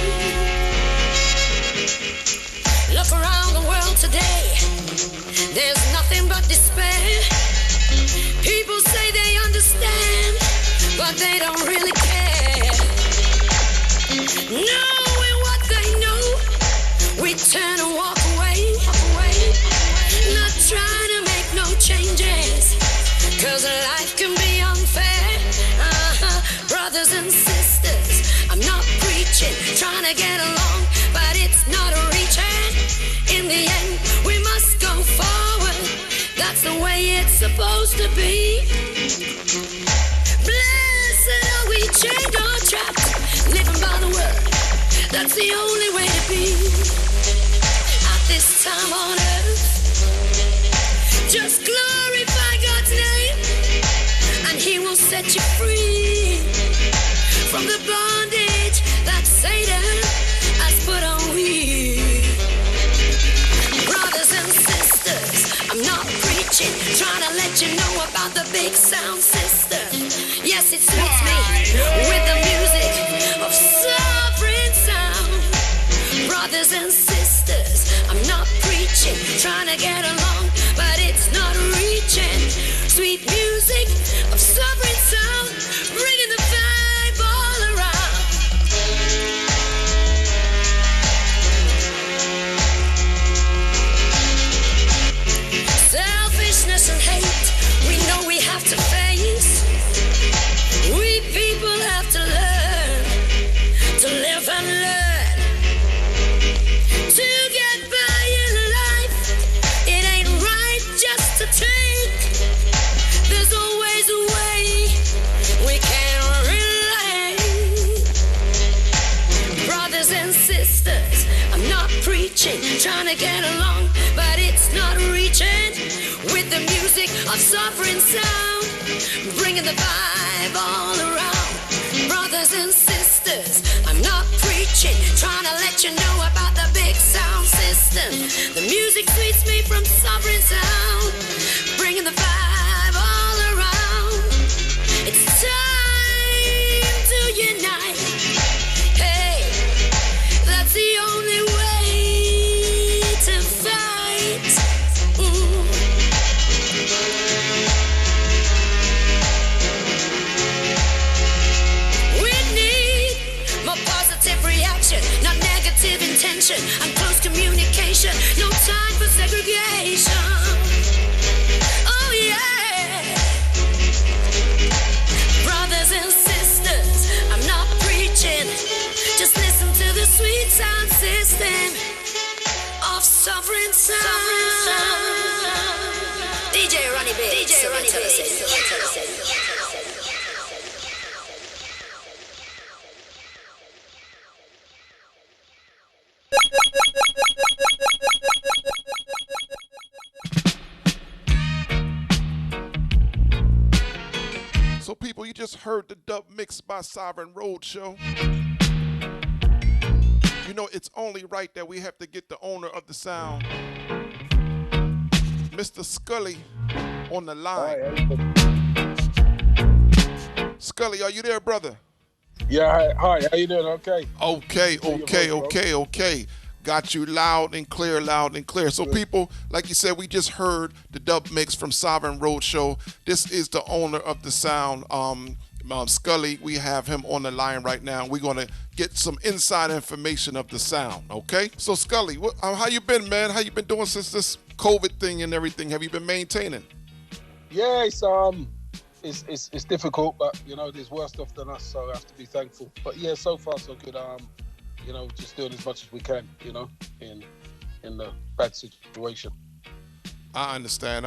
Look around the world today, there's nothing but despair. People say they understand, but they don't really care. Knowing what they know, we turn and walk away. Not trying to make no changes, cause life can be unfair. Brothers and sisters, I'm not preaching, trying to get along, but it's not reaching. In the end, we must go forward. That's the way it's supposed to be. Blessed are we, chained or trapped, living by the word. That's the only way to be. At this time on earth, just glorify God's name, and He will set you free from the bondage that Satan has put on we. Brothers and sisters, I'm not preaching, trying to let you know about the big sound system. Yes, it suits me with the music of sovereign sound. Brothers and sisters, I'm not preaching, trying to get along, but it's not reaching. Sweet music of sovereign sound, bringing the vibe all around. Selfishness and hate, we know we have to face. We people have to learn to live and learn. To get by in life, it ain't right just to take. There's always a way we can relate. Brothers and sisters, I'm not preaching, trying to get along, but it's not reaching. With the music of sovereign sound, bringing the vibe all around. Brothers and sisters, I'm not preaching, trying to let you know about the big sound system. The music sweets me from sovereign sound, bringing the vibe all around. It's time to unite. Hey, that's the only way to fight. We need more positive reaction, not negative intention, and close communication. No time for segregation. Oh yeah. Brothers and sisters, I'm not preaching. Just listen to the sweet sound system of sovereign sound. DJ Ronnie Biggs. DJ Ronnie Biggs. So people, you just heard the dub mix by Sovereign Roadshow. You know, it's only right that we have to get the owner of the sound, Mr. Skully, on the line. Skully, are you there, brother? Yeah, hi, how you doing? Okay. Okay. Got you loud and clear. So people, like you said, we just heard the dub mix from Sovereign Roadshow. This is the owner of the sound, Skully. We have him on the line right now. We're going to get some inside information of the sound, okay? So Skully, how you been, man? How you been doing since this COVID thing and everything? Have you been maintaining? Yeah, it's difficult, but you know, there's worse stuff than us, so I have to be thankful. But yeah, so far so good. You know, just doing as much as we can, you know, in the bad situation. I understand.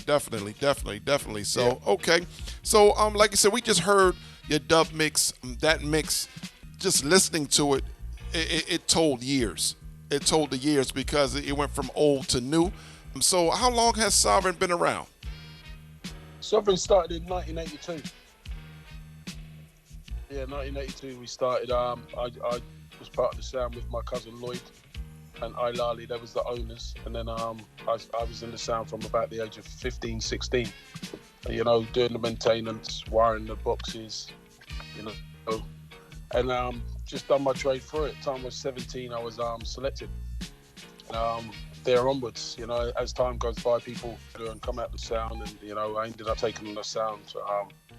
Definitely. So, yeah. Okay. So, like I said, we just heard your dub mix. That mix, just listening to it, it told years. It told the years because it went from old to new. So, how long has Sovereign been around? Sovereign started in 1982. Yeah, 1982 we started. I was part of the sound with my cousin Lloyd and Ilali. They was the owners, and then I was in the sound from about the age of 15, 16. You know, doing the maintenance, wiring the boxes, you know, and just done my trade through it. Time I was 17, I was selected. There onwards, you know, as time goes by, people come out the sound, and you know, I ended up taking on the sound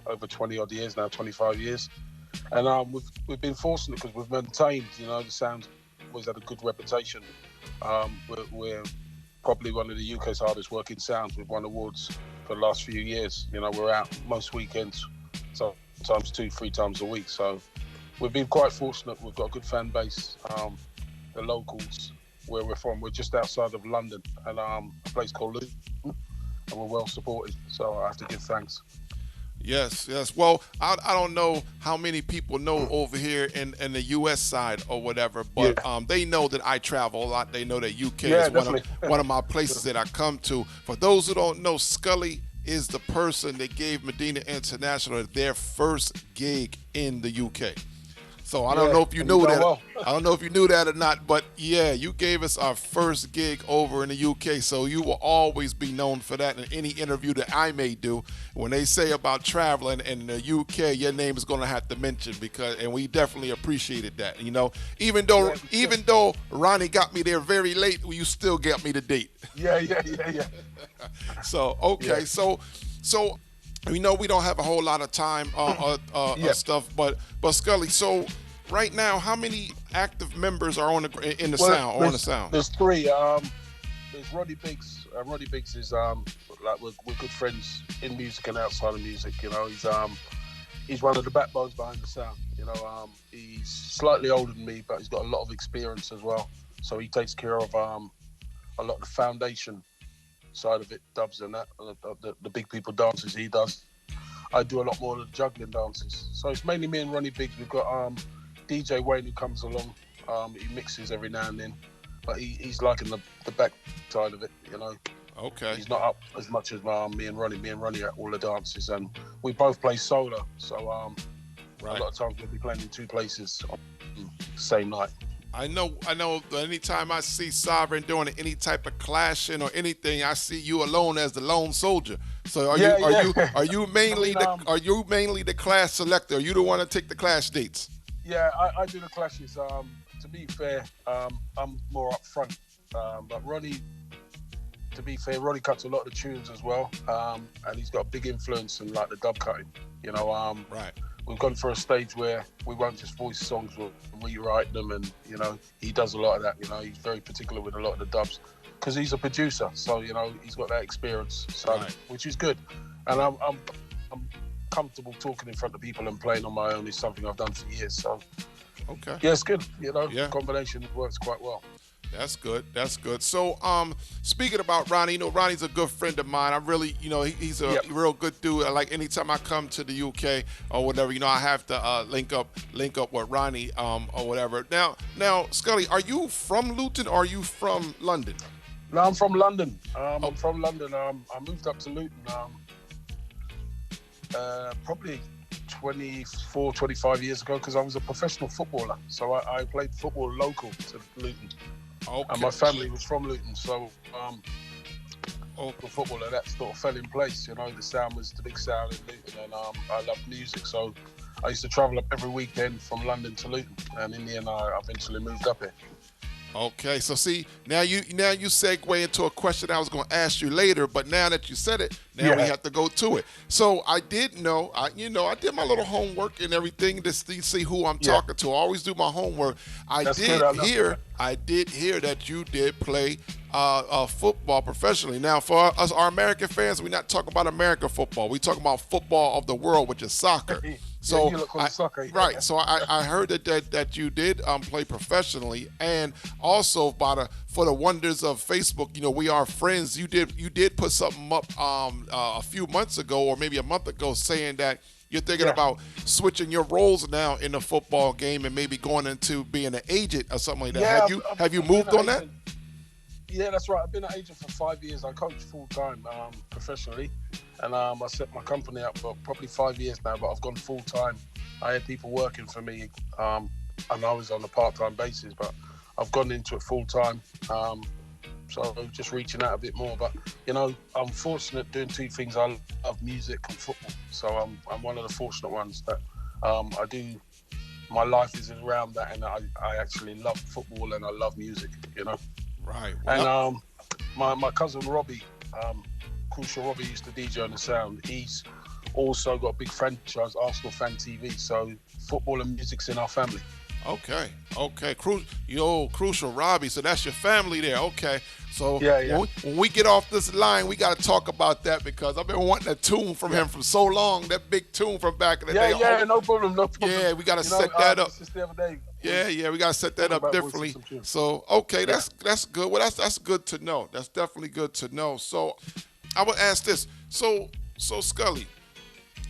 over 20 odd years now, 25 years. And we've been fortunate because we've maintained, you know, the sound always had a good reputation. We're probably one of the UK's hardest working sounds. We've won awards for the last few years. You know, we're out most weekends, sometimes 2-3 times a week. So we've been quite fortunate. We've got a good fan base. The locals, where we're from, we're just outside of London, and a place called Luton, and we're well supported. So I have to give thanks. Yes. Well, I don't know how many people know over here in the U.S. side or whatever, but they know that I travel a lot. They know that UK is one of my places that I come to. For those who don't know, Skully is the person that gave Medina International their first gig in the UK. So I don't know if you knew that. Well. I don't know if you knew that or not, but yeah, you gave us our first gig over in the UK. So you will always be known for that in any interview that I may do. When they say about traveling in the UK, your name is going to have to mention and we definitely appreciated that. You know, even though Ronnie got me there very late, you still got me the date. Yeah. So okay, so. We know we don't have a whole lot of time stuff, but Skully, so right now, how many active members are on the sound? There's 3. There's Roddy Biggs. Roddy Biggs is like we're good friends in music and outside of music. You know, he's one of the backbones behind the sound. You know, he's slightly older than me, but he's got a lot of experience as well. So he takes care of a lot of the foundation side of it, dubs and that, the big people dances he does. I do a lot more of the juggling dances. So it's mainly me and Ronnie Biggs. We've got DJ Wayne who comes along. He mixes every now and then, but he's liking the back side of it, you know. Okay. He's not up as much as me and Ronnie. Me and Ronnie are at all the dances, and we both play solo. So a lot of times we'll be playing in 2 places on the same night. I know. Anytime I see Sovereign doing any type of clashing or anything, I see you alone as the lone soldier. So are you mainly the clash selector? Are you the one to take the clash dates? Yeah, I do the clashes. To be fair, I'm more up front. But Ronnie, to be fair, Ronnie cuts a lot of the tunes as well, and he's got a big influence in like the dub cutting. You know, right. We've gone for a stage where we won't just voice songs, we'll rewrite them, and you know, he does a lot of that. You know, he's very particular with a lot of the dubs because he's a producer, so you know, he's got that experience, so which is good. And I'm comfortable talking in front of people and playing on my own is something I've done for years. So okay, yeah, it's good. You know, the combination works quite well. That's good. So, speaking about Ronnie, you know, Ronnie's a good friend of mine. I really, you know, he's a real good dude. Like anytime I come to the UK or whatever, you know, I have to link up with Ronnie or whatever. Now, Skully, are you from Luton or are you from London? No, I'm from London. I'm from London. I moved up to Luton probably 24, 25 years ago because I was a professional footballer. So I played football local to Luton. Okay. And my family was from Luton, so the footballer that sort of fell in place. You know, the sound was the big sound in Luton, and I loved music, so I used to travel up every weekend from London to Luton, and in the end, I eventually moved up here. Okay, so see, now you segue into a question I was going to ask you later, but now that you said it, now we have to go to it. So I did know, I did my little homework and everything to see who I'm talking to. I always do my homework. I did hear that you did play football professionally. Now, for us, our American fans, we're not talking about American football. We're talking about football of the world, which is soccer. So you look on soccer. Right. So I heard that you did play professionally, and also for the wonders of Facebook, we are friends. You did put something up a few months ago, or maybe a month ago, saying that you're thinking about switching your roles now in the football game and maybe going into being an agent or something like that. Have you moved on that? Yeah, that's right. I've been an agent for 5 years. I coach full time professionally, and I set my company up for probably 5 years now. But I've gone full time. I had people working for me, and I was on a part time basis. But I've gone into it full time. So just reaching out a bit more. But I'm fortunate doing two things. I love music and football. So I'm one of the fortunate ones that I do. My life is around that, and I actually love football and I love music. Right. And my cousin Robbie, Crucial Robbie, used to DJ on the Sound. He's also got a big franchise, Arsenal Fan TV. So football and music's in our family. Okay. Crucial Robbie. So that's your family there. Okay. So when we get off this line, we got to talk about that, because I've been wanting a tune from him for so long. That big tune from back in the day. No problem. Yeah, we got to set that up. Just the other day. Yeah, we got to set that up differently. So, okay, that's good. Well, that's good to know. That's definitely good to know. So, I would ask this. So Skully,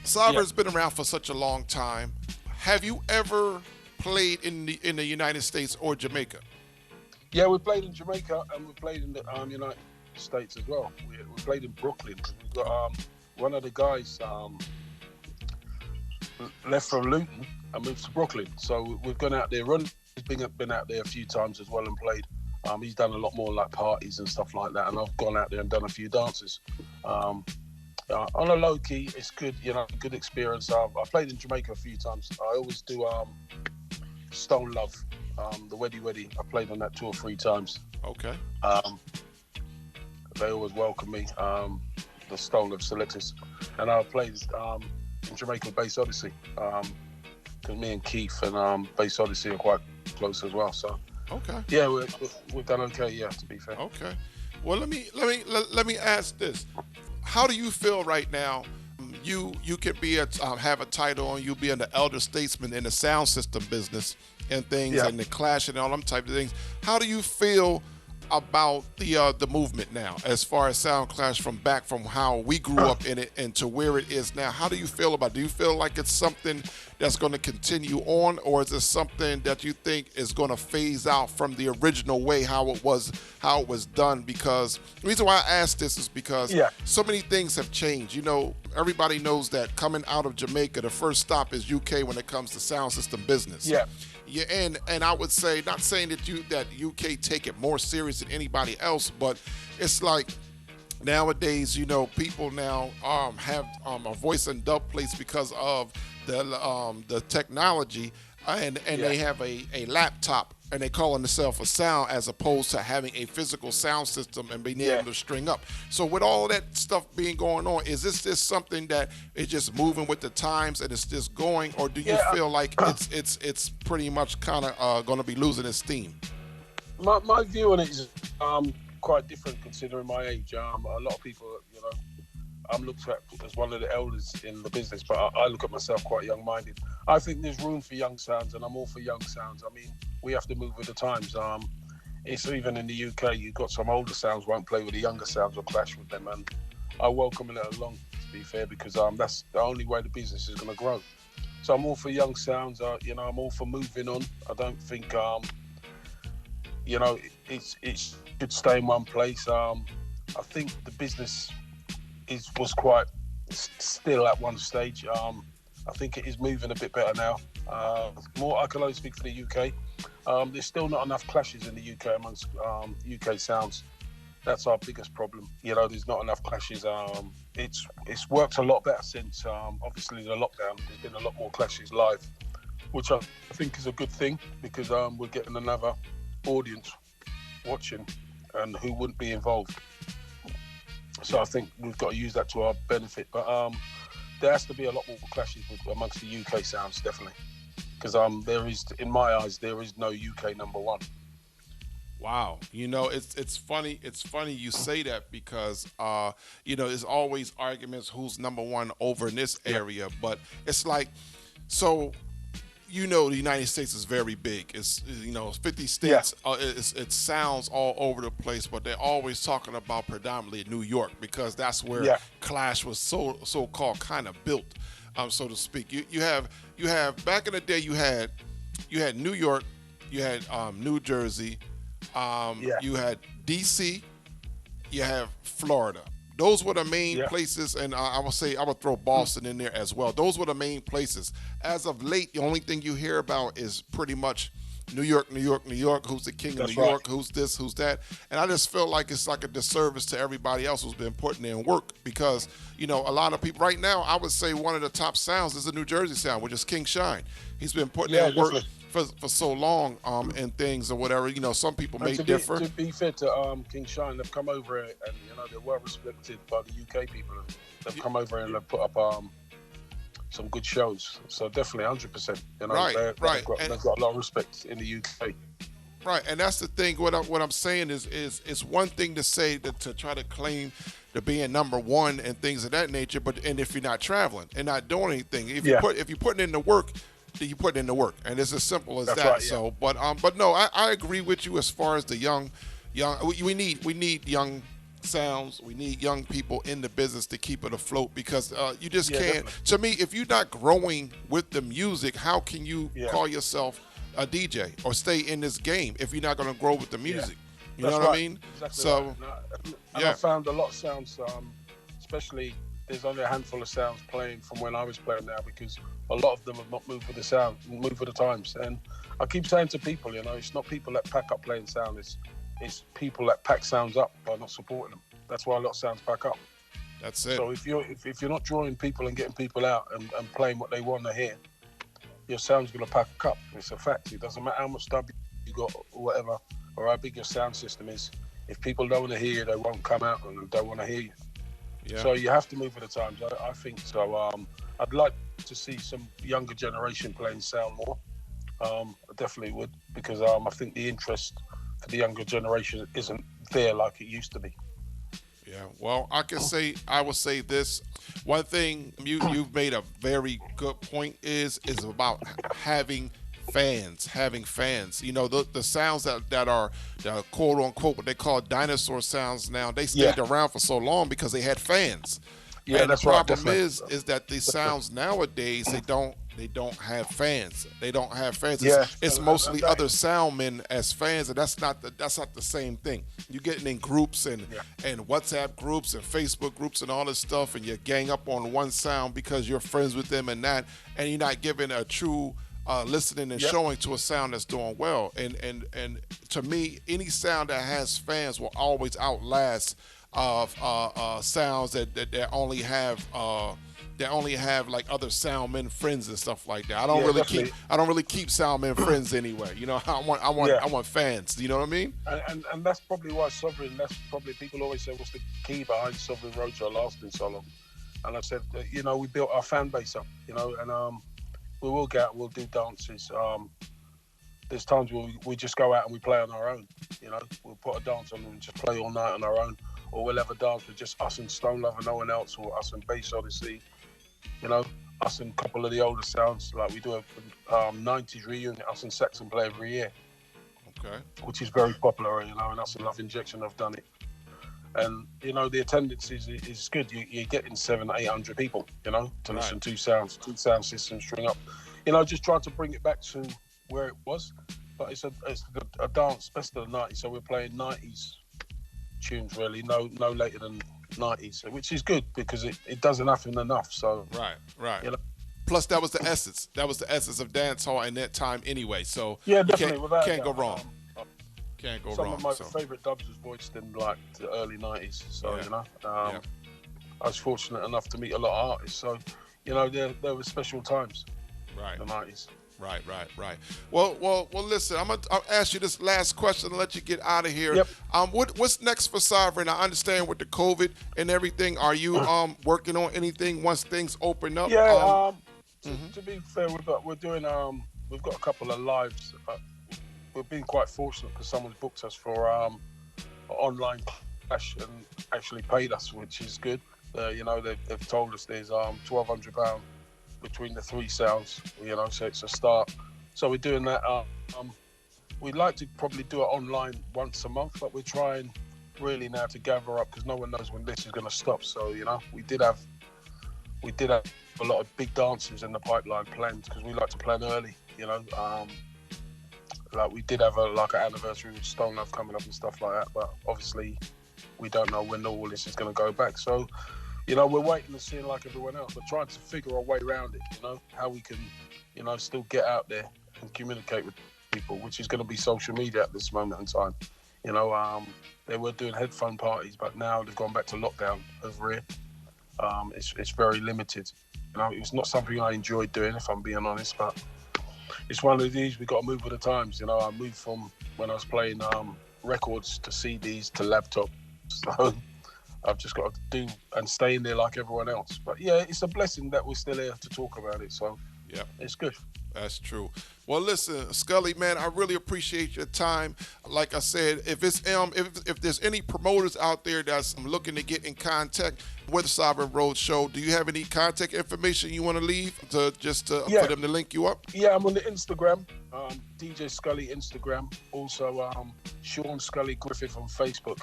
Sovereign's been around for such a long time. Have you ever played in the United States or Jamaica? Yeah, we played in Jamaica and we played in the United States as well. We played in Brooklyn. We got one of the guys left from Luton and moved to Brooklyn. So we've gone out there. Ron's been out there a few times as well and played. He's done a lot more like parties and stuff like that, and I've gone out there and done a few dances. On a low key, it's good, good experience. I played in Jamaica a few times. I always do Stone Love, the Weddy. I played on that 2 or 3 times. Okay. They always welcome me, the Stone Love selectors, and I played in Jamaica with Bass Odyssey. Because me and Keith and Bass Odyssey are quite close as well. So okay. Yeah, we've done okay. Yeah, to be fair. Okay. Well, let me ask this: how do you feel right now? You can be have a title and you being the elder statesman in the sound system business and things and the Clash and all them type of things. How do you feel about the movement now, as far as Sound Clash from how we grew up in it and to where it is now? How do you feel about it? Do you feel like it's something that's going to continue on, or is it something that you think is going to phase out from the original way how it was done? Because the reason why I ask this is because so many things have changed. Everybody knows that coming out of Jamaica, the first stop is UK when it comes to sound system business. Yeah, and I would say, not saying that UK take it more serious than anybody else, but it's like nowadays, people now have a voice in dub plates because of the technology, and they have a laptop and they calling themselves a sound as opposed to having a physical sound system and being able to string up. So with all that stuff being going on, is this just something that is just moving with the times and it's just going, or do you feel like it's pretty much kind of going to be losing its steam? My view on it is quite different considering my age. A lot of people, I'm looked at as one of the elders in the business, but I look at myself quite young-minded. I think there's room for young sounds, and I'm all for young sounds. I mean, we have to move with the times. It's even in the UK, you've got some older sounds won't play with the younger sounds or clash with them, and I welcome it along, to be fair, because that's the only way the business is going to grow. So I'm all for young sounds. I'm all for moving on. I don't think, it should stay in one place. I think the business was quite still at one stage. I think it is moving a bit better now. I can only speak for the UK. There's still not enough clashes in the UK amongst UK sounds. That's our biggest problem. You know, there's not enough clashes. It's worked a lot better since obviously the lockdown. There's been a lot more clashes live, which I think is a good thing because we're getting another audience watching, and who wouldn't be involved. So I think we've got to use that to our benefit. But there has to be a lot more clashes amongst the UK sounds, definitely, because there is, in my eyes, there is no UK number one. Wow, you know, it's funny. It's funny you say that because you know, there's always arguments who's number one over in this area, but it's like, so you know, the United States is very big. It's, you know, 50 states. It sounds all over the place, but they're always talking about predominantly New York because that's where Clash was so called kind of built, so to speak. You have back in the day you had New York, you had New Jersey. You had DC, you have Florida. Those were the main places, and I would throw Boston in there as well. Those were the main places. As of late, the only thing you hear about is pretty much New York, New York, New York. Who's the king of New York? Who's this? Who's that? And I just feel like it's like a disservice to everybody else who's been putting in work because, you know, a lot of people right now, I would say one of the top sounds is the New Jersey sound, which is King Shine. He's been putting in work for so long and things or whatever. You know, some people may differ. To be fair to King Shine, they've come over and, you know, they're well respected by the UK people. They've come over and they've put up some good shows. So definitely 100%. You know, they've got a lot of respect in the UK. Right, and that's the thing. What I'm saying is it's one thing to say that to try to claim to being number one and things of that nature, but if you're not traveling and not doing anything, if you're putting in the work, then you put in the work, and it's as simple as that. Right, so, but no, I agree with you as far as the young. We need young sounds. We need young people in the business to keep it afloat because you just can't. Definitely. To me, if you're not growing with the music, how can you call yourself a DJ or stay in this game if you're not going to grow with the music? You know what I mean? Exactly. So, and I found a lot of sounds, especially there's only a handful of sounds playing from when I was playing now because a lot of them have not moved with the sound, moved with the times. And I keep saying to people, you know, it's not people that pack up playing sound, it's people that pack sounds up by not supporting them. That's why a lot of sounds pack up. That's it. So if you're not drawing people and getting people out and playing what they want to hear, your sound's going to pack up. It's a fact. It doesn't matter how much dub you got or whatever, or how big your sound system is. If people don't want to hear you, they won't come out and don't want to hear you. Yeah. So you have to move with the times. I think so. I'd like to see some younger generation playing sound more. I definitely would because I think the interest for the younger generation isn't there like it used to be. Yeah, well, I would say this. One thing you've made a very good point is about having fans. You know, the sounds that are the quote unquote what they call dinosaur sounds now, they stayed around for so long because they had fans. Yeah, and that's the problem right. is that these sounds nowadays they don't have fans. They don't have fans. It's mostly other soundmen as fans, and that's not the same thing. You're getting in groups and WhatsApp groups and Facebook groups and all this stuff, and you gang up on one sound because you're friends with them and that, and you're not giving a true listening and showing to a sound that's doing well. And to me, any sound that has fans will always outlast sounds that only have like other soundmen friends and stuff like that. I don't really keep soundmen friends anyway. You know, I want fans. You know what I mean? And that's probably why Sovereign. That's probably people always say, "What's the key behind Sovereign Roadshow lasting so long?" And I said, you know, we built our fan base up. You know, and we will go out, we'll do dances. There's times where we just go out and we play on our own. You know, we'll put a dance on and just play all night on our own. Or we'll have a dance with just us and Stone Love and no one else, or us and Bass Odyssey. You know, us and a couple of the older sounds. Like we do a 90s reunion, us and Saxon play every year. Okay. Which is very popular, you know, and us and Love Injection have done it. And, you know, the attendance is good. You're getting 700-800 people, you know, to listen to two sound systems string up. You know, just trying to bring it back to where it was. But it's a dance, best of the 90s. So we're playing 90s tunes, really, no later than 90s, which is good because it doesn't happen enough. So right. You know? Plus, that was the essence. That was the essence of dance hall in that time, anyway. So yeah, definitely. Can't go wrong. Can't go some wrong. of my So. favorite dubs was voiced in like the early 90s. So, Yeah. you know, Yeah. I was fortunate enough to meet a lot of artists. So, you know, there were special times. Right. The 90s. Right. Well. Listen, I'll ask you this last question and let you get out of here. Yep. What's next for Sovereign? I understand with the COVID and everything. Are you working on anything once things open up? Yeah. To be fair, we're doing we've got a couple of lives. We've been quite fortunate because someone's booked us for online clash and actually paid us, which is good. You know, they've told us there's £1,200 between the three sounds, you know, so it's a start. So we're doing that. We'd like to probably do it online once a month, but we're trying really now to gather up because no one knows when this is going to stop. So, you know, we did have a lot of big dances in the pipeline planned because we like to plan early, you know. Like we did have an anniversary with Stone Love coming up and stuff like that, but obviously we don't know when all this is going to go back. So, you know, we're waiting to see like everyone else. We're trying to figure a way around it, you know, how we can, you know, still get out there and communicate with people, which is going to be social media at this moment in time. You know, they were doing headphone parties, but now they've gone back to lockdown over here. It's very limited. You know, it was not something I enjoyed doing, if I'm being honest, but it's one of these, we got to move with the times. You know, I moved from when I was playing records to CDs to laptop. So I've just got to do and stay in there like everyone else. But yeah, it's a blessing that we're still here to talk about it. So yeah, it's good. That's true. Well, listen, Skully, man, I really appreciate your time. Like I said, if there's any promoters out there that's looking to get in contact with Sovereign Roadshow, do you have any contact information you want to leave for them to link you up? Yeah, I'm on the Instagram, DJ Skully Instagram. Also, Sean Skully Griffith on Facebook.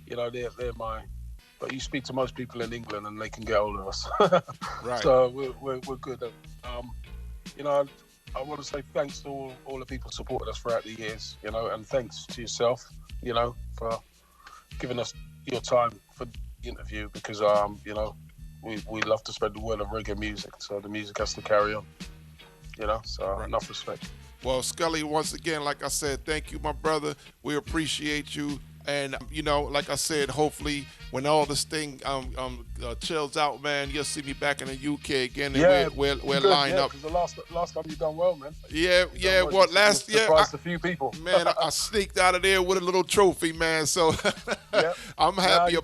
You know, they're my. But you speak to most people in England and they can get hold of us. Right. So we're good. You know, I want to say thanks to all the people who supported us throughout the years, you know, and thanks to yourself, you know, for giving us your time for the interview because, you know, we love to spread the word of reggae music, so the music has to carry on, you know, so enough respect. Well, Skully, once again, like I said, thank you, my brother. We appreciate you. And, you know, like I said, hopefully when all this thing chills out, man, you'll see me back in the UK again. And we're lined up. Because the last time you done well, man. Yeah. Well, last year, surprised a few people. Man, I sneaked out of there with a little trophy, man. So I'm happy.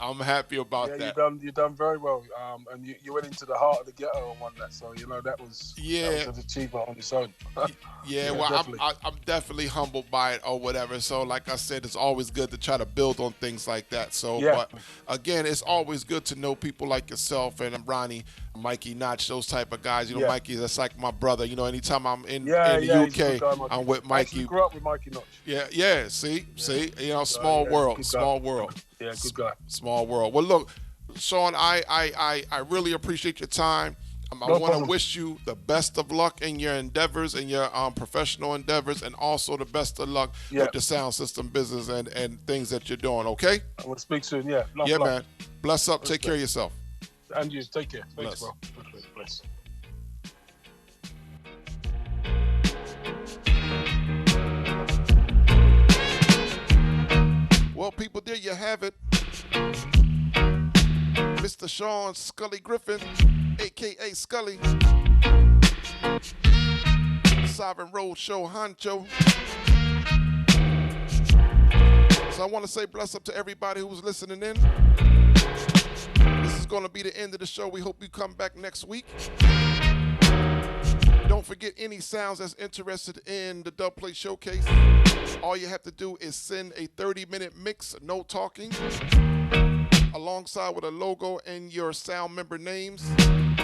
I'm happy about that. You done very well. And you went into the heart of the ghetto and won that. So, you know, that was an achievement on its own. Well, definitely. I'm definitely humbled by it or whatever. So, like I said, it's always good to try to build on things like that. So, but again, it's always good to know people like yourself and Ronnie, Mikey Notch, those type of guys. You know, Mikey, that's like my brother. You know, anytime I'm in the UK, I'm with Mikey. I grew up with Mikey Notch. Yeah. See, you know, small world. Yeah, good guy. Small world. Well, look, Sean, I really appreciate your time. I want to wish you the best of luck in your endeavors and your professional endeavors, and also the best of luck with the sound system business and things that you're doing, okay? I want to speak soon, yeah. Love. Man. Bless up. Take care of yourself. And you. Take care. Thanks, bro. Bless. Well, people, there you have it. Mr. Sean Skully Griffith, a.k.a. Skully. Sovereign Roadshow Honcho. So I want to say bless up to everybody who's listening in. This is going to be the end of the show. We hope you come back next week. Don't forget, any sounds that's interested in the Dubplate Showcase, all you have to do is send a 30-minute mix, no talking, alongside with a logo and your sound member names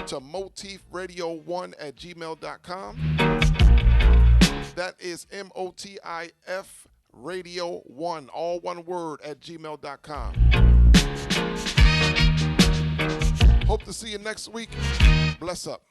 to motifradio1@gmail.com. That is MOTIF radio1, all one word, @gmail.com. Hope to see you next week. Bless up.